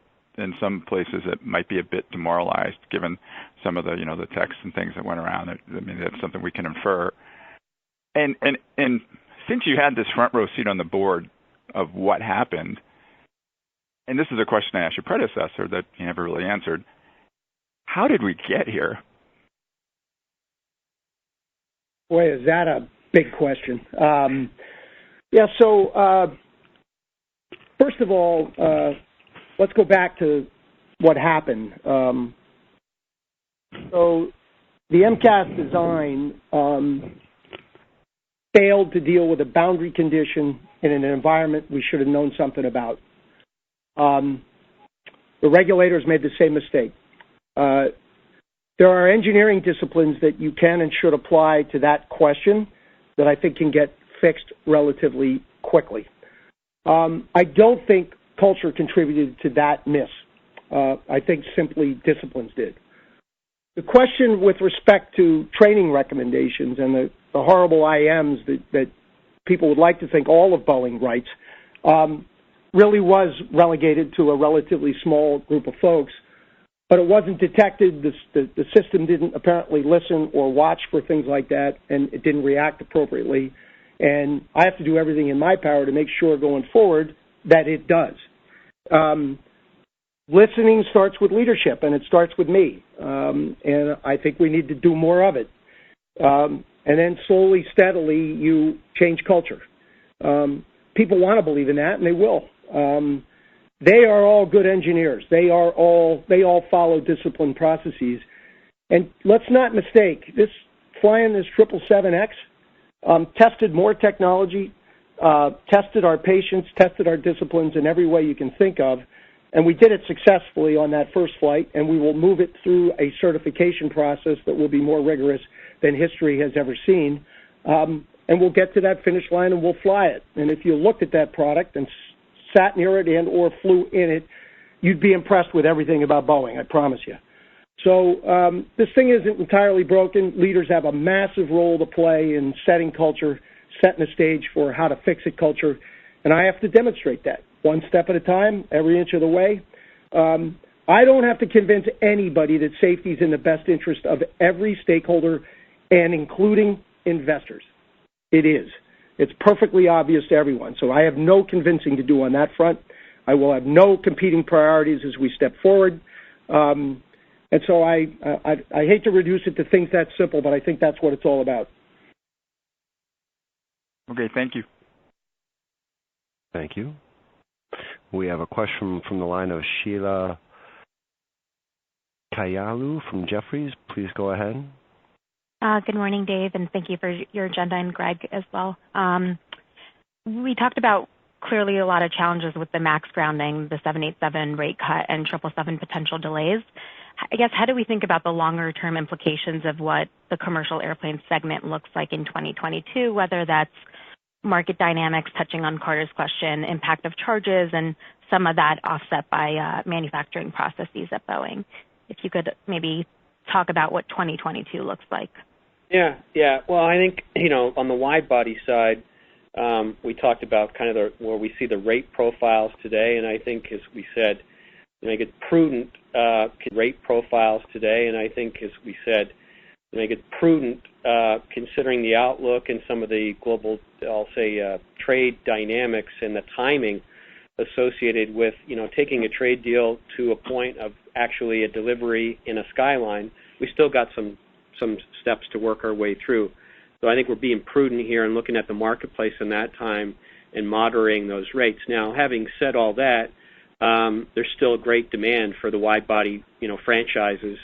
some places that might be a bit demoralized, given some of the the texts and things that went around. I mean, that's something we can infer. And since you had this front row seat on the board of what happened, and this is a question I asked your predecessor that you never really answered: how did we get here? Boy, is that a big question. So first of all, let's go back to what happened. So the MCAS design failed to deal with a boundary condition in an environment we should have known something about. The regulators made the same mistake. There are engineering disciplines that you can and should apply to that question that I think can get fixed relatively quickly. I don't think culture contributed to that miss. I think simply disciplines did. The question with respect to training recommendations and the horrible IMs that people would like to think all of Boeing writes really was relegated to a relatively small group of folks, but it wasn't detected. The system didn't apparently listen or watch for things like that, and it didn't react appropriately. And I have to do everything in my power to make sure going forward that it does. Listening starts with leadership, and it starts with me. And I think we need to do more of it. And then slowly, steadily, you change culture. People want to believe in that, and they will. They are all good engineers. They all follow disciplined processes. And let's not mistake, flying this 777X tested more technology, tested our patience, tested our disciplines in every way you can think of, and we did it successfully on that first flight, and we will move it through a certification process that will be more rigorous than history has ever seen, and we'll get to that finish line and we'll fly it. And if you looked at that product and sat near it and or flew in it, you'd be impressed with everything about Boeing, I promise you. So this thing isn't entirely broken. Leaders have a massive role to play in setting culture, setting the stage for how to fix it culture, and I have to demonstrate that one step at a time, every inch of the way. I don't have to convince anybody that safety is in the best interest of every stakeholder, and including investors. It is. It's perfectly obvious to everyone. So I have no convincing to do on that front. I will have no competing priorities as we step forward. And so I hate to reduce it to things that simple, but I think that's what it's all about. Okay, thank you. Thank you. We have a question from the line of Sheila Kahyaoglu from Jefferies. Please go ahead. Good morning, Dave, and thank you for your agenda, and Greg as well. We talked about clearly a lot of challenges with the MAX grounding, the 787 rate cut, and 777 potential delays. I guess, how do we think about the longer-term implications of what the commercial airplane segment looks like in 2022, whether that's market dynamics, touching on Carter's question, impact of charges, and some of that offset by manufacturing processes at Boeing? If you could maybe talk about what 2022 looks like. Yeah. Well, I think, on the wide-body side, we talked about kind of where we see the rate profiles today, and I think, as we said, make it prudent rate profiles today, and I think, as we said, make it prudent considering the outlook and some of the global, I'll say, trade dynamics and the timing associated with, taking a trade deal to a point of actually a delivery in a skyline. We still got some some steps to work our way through. So I think we're being prudent here and looking at the marketplace in that time and moderating those rates. Now, having said all that, there's still a great demand for the wide-body, franchises,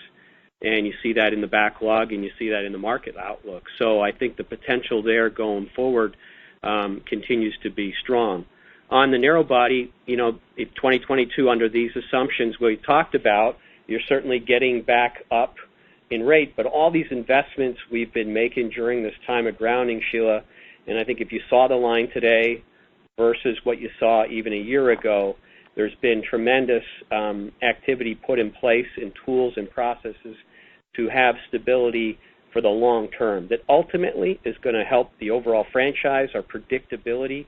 and you see that in the backlog and you see that in the market outlook. So I think the potential there going forward continues to be strong. On the narrow body, if 2022 under these assumptions we talked about, you're certainly getting back up in rate, but all these investments we've been making during this time of grounding, Sheila, and I think if you saw the line today versus what you saw even a year ago, there's been tremendous activity put in place in tools and processes to have stability for the long term that ultimately is going to help the overall franchise, our predictability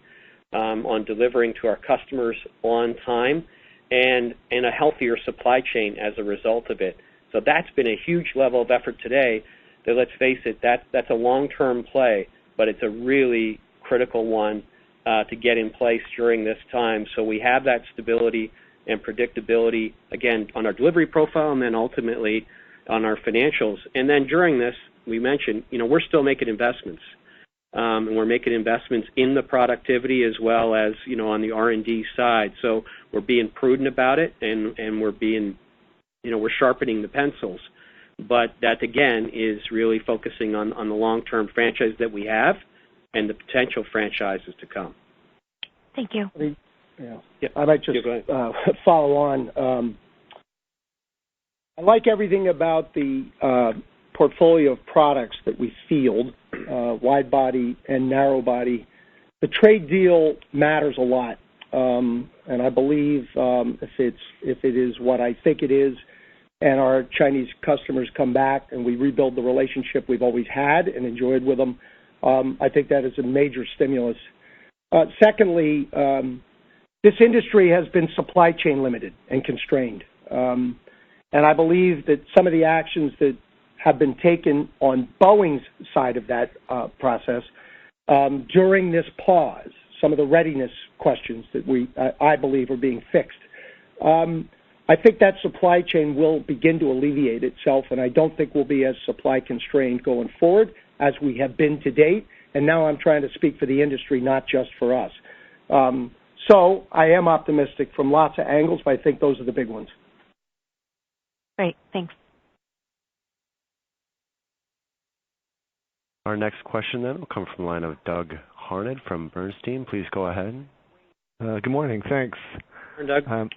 on delivering to our customers on time, and a healthier supply chain as a result of it. So that's been a huge level of effort today that, let's face it, that's a long-term play, but it's a really critical one to get in place during this time. So we have that stability and predictability, again, on our delivery profile and then ultimately on our financials. And then during this, we mentioned, we're still making investments. And we're making investments in the productivity as well as, on the R&D side. So we're being prudent about it, and we're being, we're sharpening the pencils. But that, again, is really focusing on the long-term franchise that we have and the potential franchises to come. Thank you. Yeah. I might just follow on. I like everything about the portfolio of products that we field, wide body and narrow body. The trade deal matters a lot, and I believe if it is what I think it is, and our Chinese customers come back and we rebuild the relationship we've always had and enjoyed with them, I think that is a major stimulus. Secondly, this industry has been supply chain limited and constrained, and I believe that some of the actions that have been taken on Boeing's side of that process during this pause, some of the readiness questions that I believe are being fixed. I think that supply chain will begin to alleviate itself, and I don't think we'll be as supply constrained going forward as we have been to date. And now I'm trying to speak for the industry, not just for us. So I am optimistic from lots of angles, but I think those are the big ones. Great, thanks. Our next question then will come from the line of Doug Harned from Bernstein. Please go ahead. Good morning. Thanks. Good morning, Doug.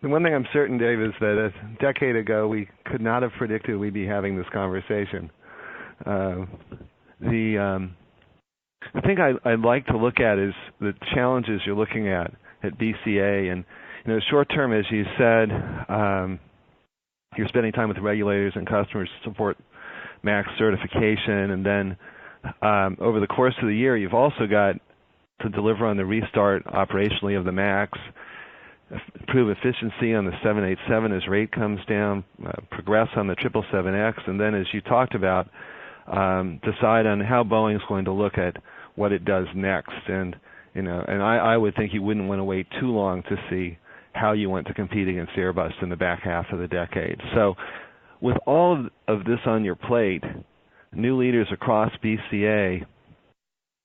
The one thing I'm certain, Dave, is that a decade ago we could not have predicted we'd be having this conversation. The thing I'd like to look at is the challenges you're looking at BCA. And short term, as you said, you're spending time with regulators and customers to support MAX certification. And then over the course of the year, you've also got to deliver on the restart operationally of the MAX, improve efficiency on the 787 as rate comes down, progress on the 777X, and then, as you talked about, decide on how Boeing's going to look at what it does next. And I would think you wouldn't want to wait too long to see how you want to compete against Airbus in the back half of the decade. So with all of this on your plate, new leaders across BCA,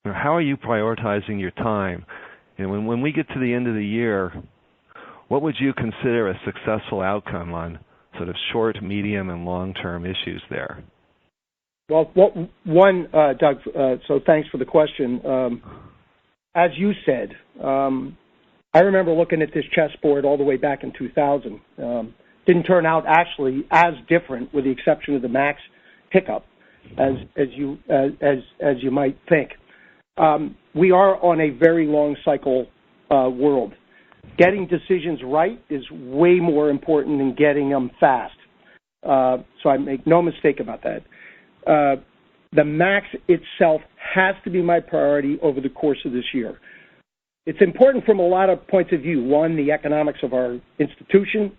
how are you prioritizing your time? And when we get to the end of the year, what would you consider a successful outcome on sort of short, medium, and long-term issues there? Well, one, Doug, so thanks for the question. As you said, I remember looking at this chessboard all the way back in 2000. Didn't turn out actually as different, with the exception of the MAX hiccup, as you might think. We are on a very long cycle world. Getting decisions right is way more important than getting them fast. So I make no mistake about that. The MAX itself has to be my priority over the course of this year. It's important from a lot of points of view. One, the economics of our institution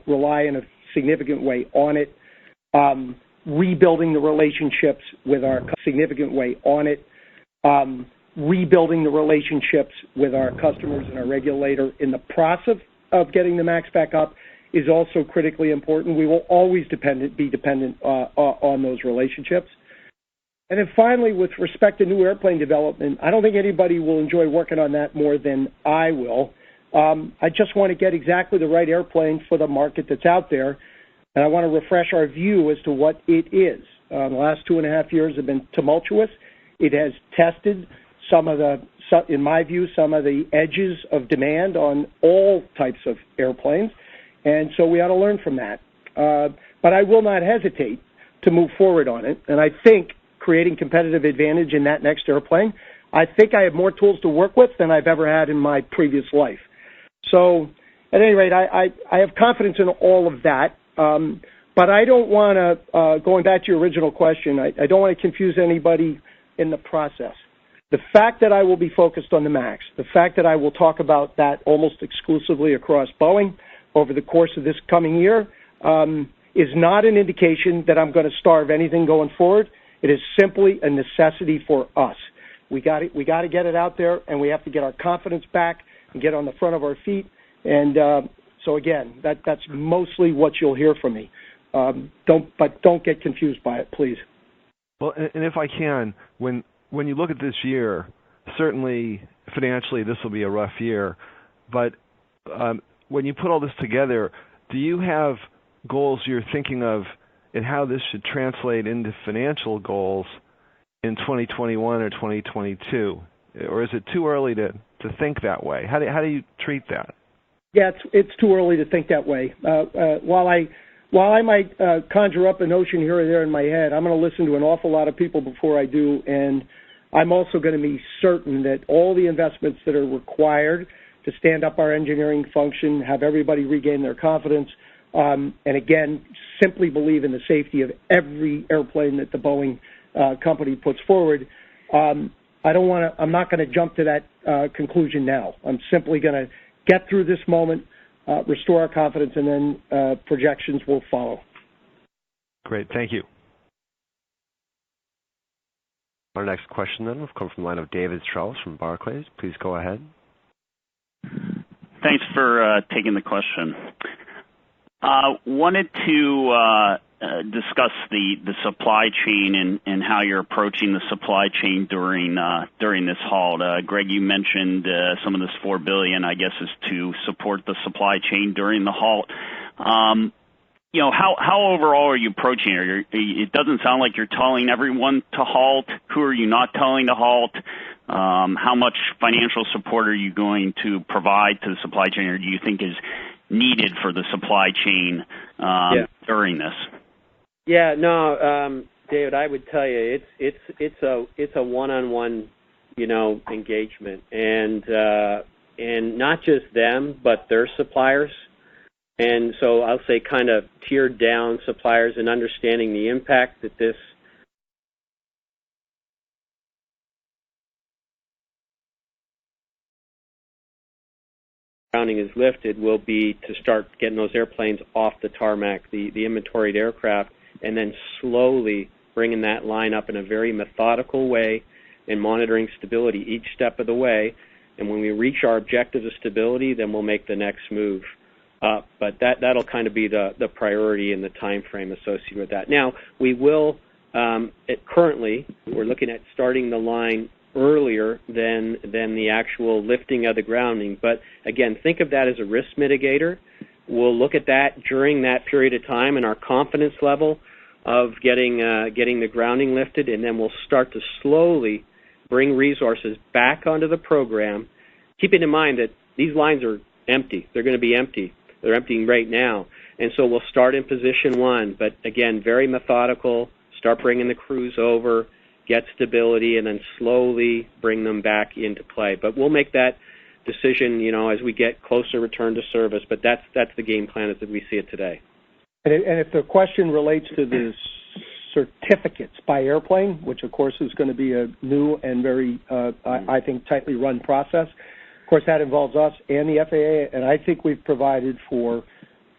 rely in a significant way on it. Rebuilding the relationships with our rebuilding the relationships with our customers and our regulator in the process of getting the MAX back up is also critically important. We will always be dependent on those relationships. And then finally, with respect to new airplane development, I don't think anybody will enjoy working on that more than I will. I just want to get exactly the right airplane for the market that's out there, and I want to refresh our view as to what it is. The last 2.5 years have been tumultuous. It has tested in my view, some of the edges of demand on all types of airplanes, and so we ought to learn from that. But I will not hesitate to move forward on it, and I think creating competitive advantage in that next airplane, I think I have more tools to work with than I've ever had in my previous life. So at any rate, I have confidence in all of that, but I don't want to, going back to your original question, I don't want to confuse anybody in the process. The fact that I will be focused on the MAX, the fact that I will talk about that almost exclusively across Boeing over the course of this coming year is not an indication that I'm going to starve anything going forward. It is simply a necessity for us. We got to get it out there, and we have to get our confidence back and get on the front of our feet. And so again, that's mostly what you'll hear from me. Don't get confused by it, please. Well, and if I can, when you look at this year, certainly financially this will be a rough year, but when you put all this together, do you have goals you're thinking of and how this should translate into financial goals in 2021 or 2022? Or is it too early to think that way? How do you treat that? Yeah, it's too early to think that way. While I might conjure up a notion here or there in my head, I'm going to listen to an awful lot of people before I do, and I'm also going to be certain that all the investments that are required to stand up our engineering function, have everybody regain their confidence, and again, simply believe in the safety of every airplane that the Boeing company puts forward. I'm not going to jump to that conclusion now. I'm simply going to get through this moment, restore our confidence, and then projections will follow. Great. Thank you. Our next question then will come from the line of David Strauss from Barclays. Please go ahead. Thanks for taking the question. Wanted to discuss the supply chain and how you're approaching the supply chain during this halt. Greg, you mentioned some of this $4 billion, I guess, is to support the supply chain during the halt. How overall are you approaching it? It doesn't sound like you're telling everyone to halt. Who are you not telling to halt? How much financial support are you going to provide to the supply chain, or do you think is needed for the supply chain during this? Yeah, no, David, I would tell you it's a one-on-one, engagement, and not just them, but their suppliers. And so I'll say kind of tiered down suppliers and understanding the impact that this grounding is lifted will be to start getting those airplanes off the tarmac, the inventoried aircraft, and then slowly bringing that line up in a very methodical way and monitoring stability each step of the way. And when we reach our objective of stability, then we'll make the next move. But that'll kind of be the priority and the time frame associated with that. Now, we will, currently, we're looking at starting the line earlier than the actual lifting of the grounding. But, again, think of that as a risk mitigator. We'll look at that during that period of time and our confidence level of getting the grounding lifted, and then we'll start to slowly bring resources back onto the program, keeping in mind that these lines are empty. They're going to be empty. They're emptying right now. And so we'll start in position one, but again, very methodical, start bringing the crews over, get stability, and then slowly bring them back into play. But we'll make that decision, as we get closer return to service, but that's the game plan as we see it today. And if the question relates to the certificates by airplane, which of course is going to be a new and very, I think, tightly run process, of course, that involves us and the FAA, and I think we've provided for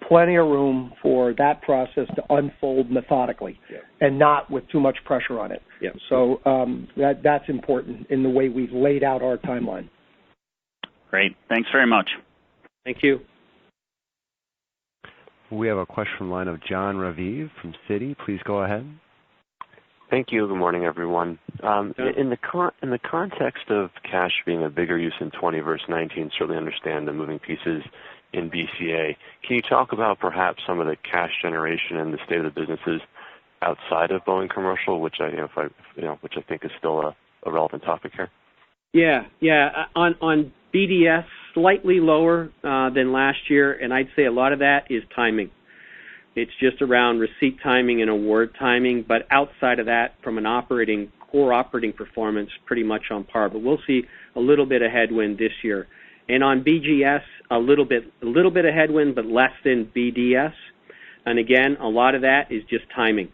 plenty of room for that process to unfold methodically and not with too much pressure on it. Yeah. So that's important in the way we've laid out our timeline. Great. Thanks very much. Thank you. We have a question from the line of John Raviv from Citi. Please go ahead. Thank you. Good morning, everyone. In the context of cash being a bigger use in 20 versus 19, certainly understand the moving pieces in BCA. Can you talk about perhaps some of the cash generation and the state of the businesses outside of Boeing Commercial, which I think is still a relevant topic here? Yeah. On BDS, slightly lower than last year, and I'd say a lot of that is timing. It's just around receipt timing and award timing, but outside of that, from an core operating performance, pretty much on par. But we'll see a little bit of headwind this year. And on BGS, a little bit of headwind, but less than BDS. And again, a lot of that is just timing.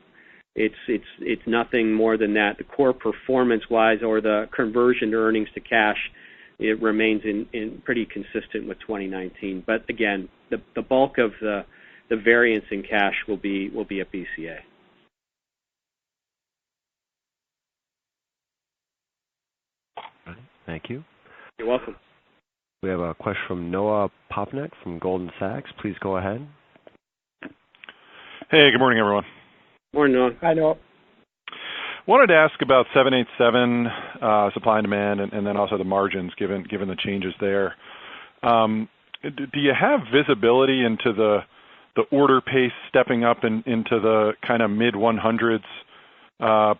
It's nothing more than that. The core performance-wise, or the conversion to earnings to cash, it remains in pretty consistent with 2019. But again, the bulk of the variance in cash will be at BCA. Thank you. You're welcome. We have a question from Noah Popnik from Goldman Sachs. Please go ahead. Hey, good morning, everyone. Morning, Noah. Hi, Noah. Wanted to ask about 787 supply and demand, and then also the margins, given the changes there. Do you have visibility into the order pace stepping up into the kind of mid 100s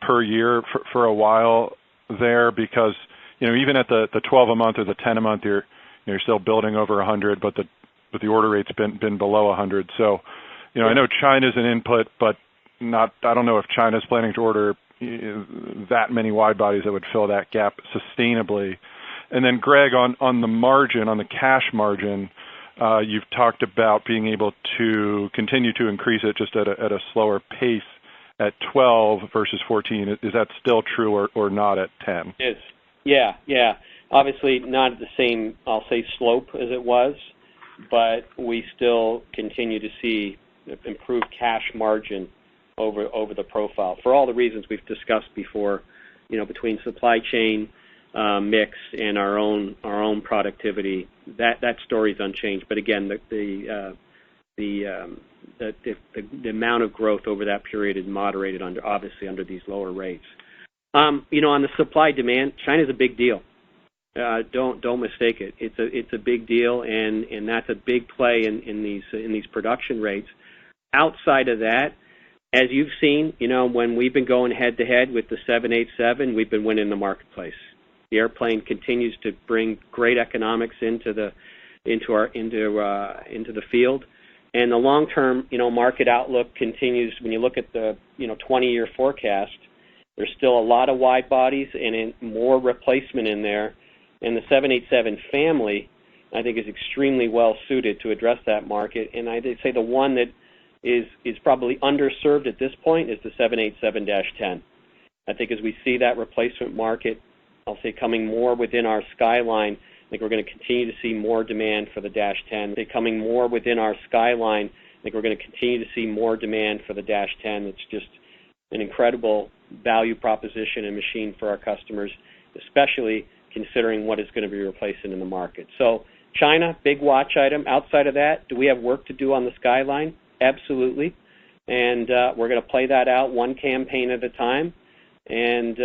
per year for a while there? Because even at the 12 a month or the 10 a month, you're still building over 100, but the order rate's been below 100. So I know China's an input, but I don't know if China's planning to order that many wide bodies that would fill that gap sustainably. And then Greg, on the margin, on the cash margin, you've talked about being able to continue to increase it just at a slower pace at 12 versus 14. Is that still true or not at 10? It is. Yeah. Obviously not at the same, I'll say, slope as it was, but we still continue to see improved cash margin over the profile for all the reasons we've discussed before, between supply chain mix and our own productivity. That story's unchanged. But again, the amount of growth over that period is moderated obviously under these lower rates. On the supply demand, China's a big deal. Don't mistake it. It's a big deal, and that's a big play in these production rates. Outside of that, as you've seen, when we've been going head to head with the 787, we've been winning the marketplace. The airplane continues to bring great economics into the field, and the long-term market outlook continues. When you look at the 20-year forecast, there's still a lot of wide bodies and more replacement in there, and the 787 family, I think, is extremely well suited to address that market. And I'd say the one that is probably underserved at this point is the 787-10. I think as we see that replacement market, I'll say, coming more within our skyline, I think we're going to continue to see more demand for the -10. It's just an incredible value proposition and machine for our customers, especially considering what is going to be replacing in the market. So China, big watch item. Outside of that, do we have work to do on the skyline? Absolutely. And we're going to play that out one campaign at a time. And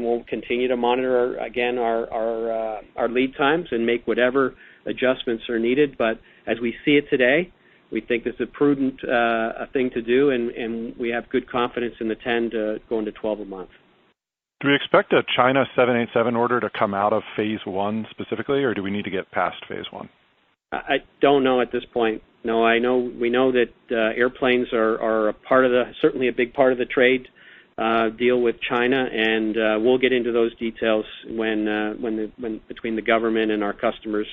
we'll continue to monitor, again, our lead times and make whatever adjustments are needed. But as we see it today, we think it's a prudent thing to do, and we have good confidence in the 10 to go into 12 a month. Do we expect a China 787 order to come out of phase one specifically, or do we need to get past phase one? I don't know at this point. No, we know that airplanes are certainly a big part of the trade deal with China, and we'll get into those details when between the government and our customers.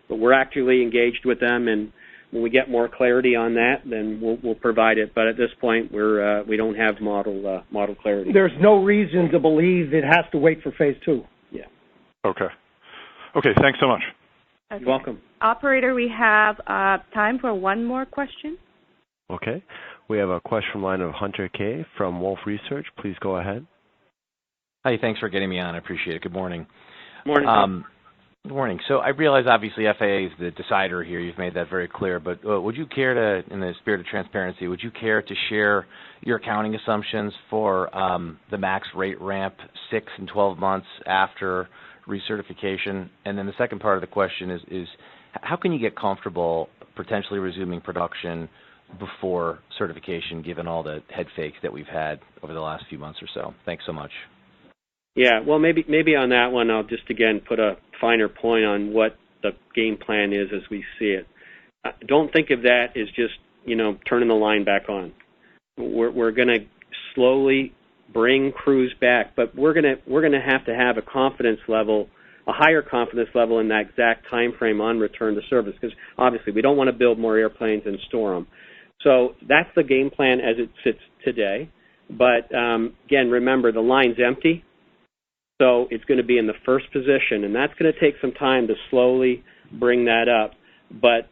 But we're actively engaged with them, and when we get more clarity on that, then we'll provide it. But at this point, we don't have model clarity. There's no reason to believe it has to wait for phase two. Yeah. Okay. Thanks so much. Okay. You're welcome. Operator, we have time for one more question. Okay. We have a question from the line of Hunter Keay from Wolfe Research. Please go ahead. Hi, thanks for getting me on. I appreciate it. Good morning. Morning. Good morning. So I realize obviously FAA is the decider here. You've made that very clear. But would you care to, in the spirit of transparency, would you care to share your accounting assumptions for the MAX rate ramp 6 and 12 months after recertification? And then the second part of the question is how can you get comfortable potentially resuming production before certification, given all the head fakes that we've had over the last few months or so? Thanks so much. Yeah, well, maybe on that one, I'll just again put a finer point on what the game plan is as we see it. Don't think of that as just turning the line back on. We're going to slowly bring crews back, but we're going to have a confidence level, a higher confidence level in that exact time frame on return to service, because obviously we don't want to build more airplanes and store them. So that's the game plan as it sits today. But again, remember the line's empty. So it's going to be in the first position, and that's going to take some time to slowly bring that up. But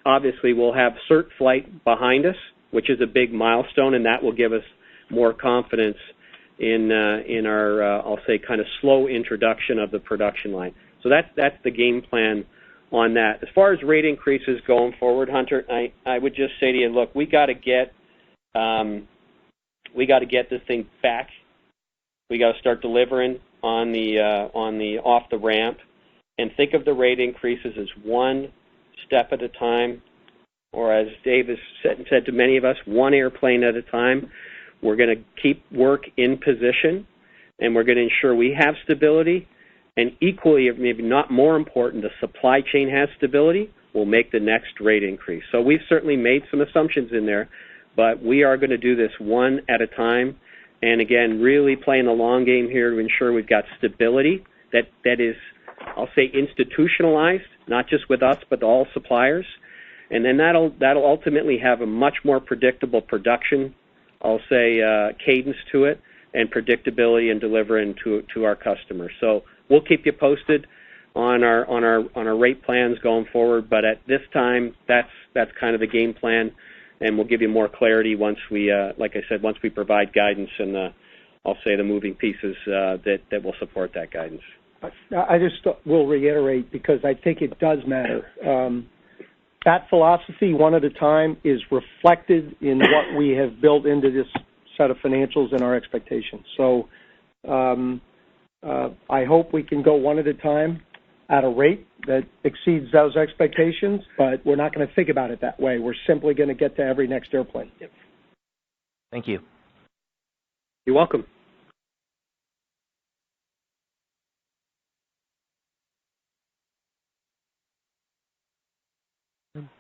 obviously we'll have cert flight behind us, which is a big milestone, and that will give us more confidence in our, I'll say, kind of slow introduction of the production line. So that's the game plan on that. As far as rate increases going forward, Hunter, I would just say to you, look, we got to get this thing back. We got to start delivering on the off the ramp, and think of the rate increases as one step at a time, or as Dave has said to many of us, one airplane at a time. We're going to keep work in position, and we're going to ensure we have stability, and equally, or maybe not more important, the supply chain has stability. We'll make the next rate increase. So we've certainly made some assumptions in there, but we are going to do this one at a time. And again, really playing the long game here to ensure we've got stability that is, I'll say, institutionalized, not just with us, but all suppliers. And then that'll ultimately have a much more predictable production, I'll say, cadence to it, and predictability and delivering to our customers. So we'll keep you posted on our rate plans going forward. But at this time, that's kind of the game plan. And we'll give you more clarity once we, like I said, once we provide guidance and I'll say the moving pieces that will support that guidance. I just will reiterate, because I think it does matter. That philosophy, one at a time, is reflected in what we have built into this set of financials and our expectations. So I hope we can go one at a time at a rate that exceeds those expectations, but we're not going to think about it that way. We're simply going to get to every next airplane. Thank you. You're welcome.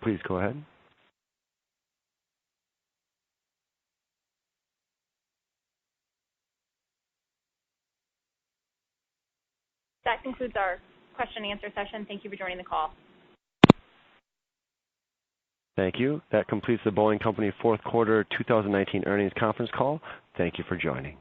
Please go ahead. That concludes our question and answer session. Thank you for joining the call. Thank you. That completes the Boeing Company fourth quarter 2019 earnings conference call. Thank you for joining.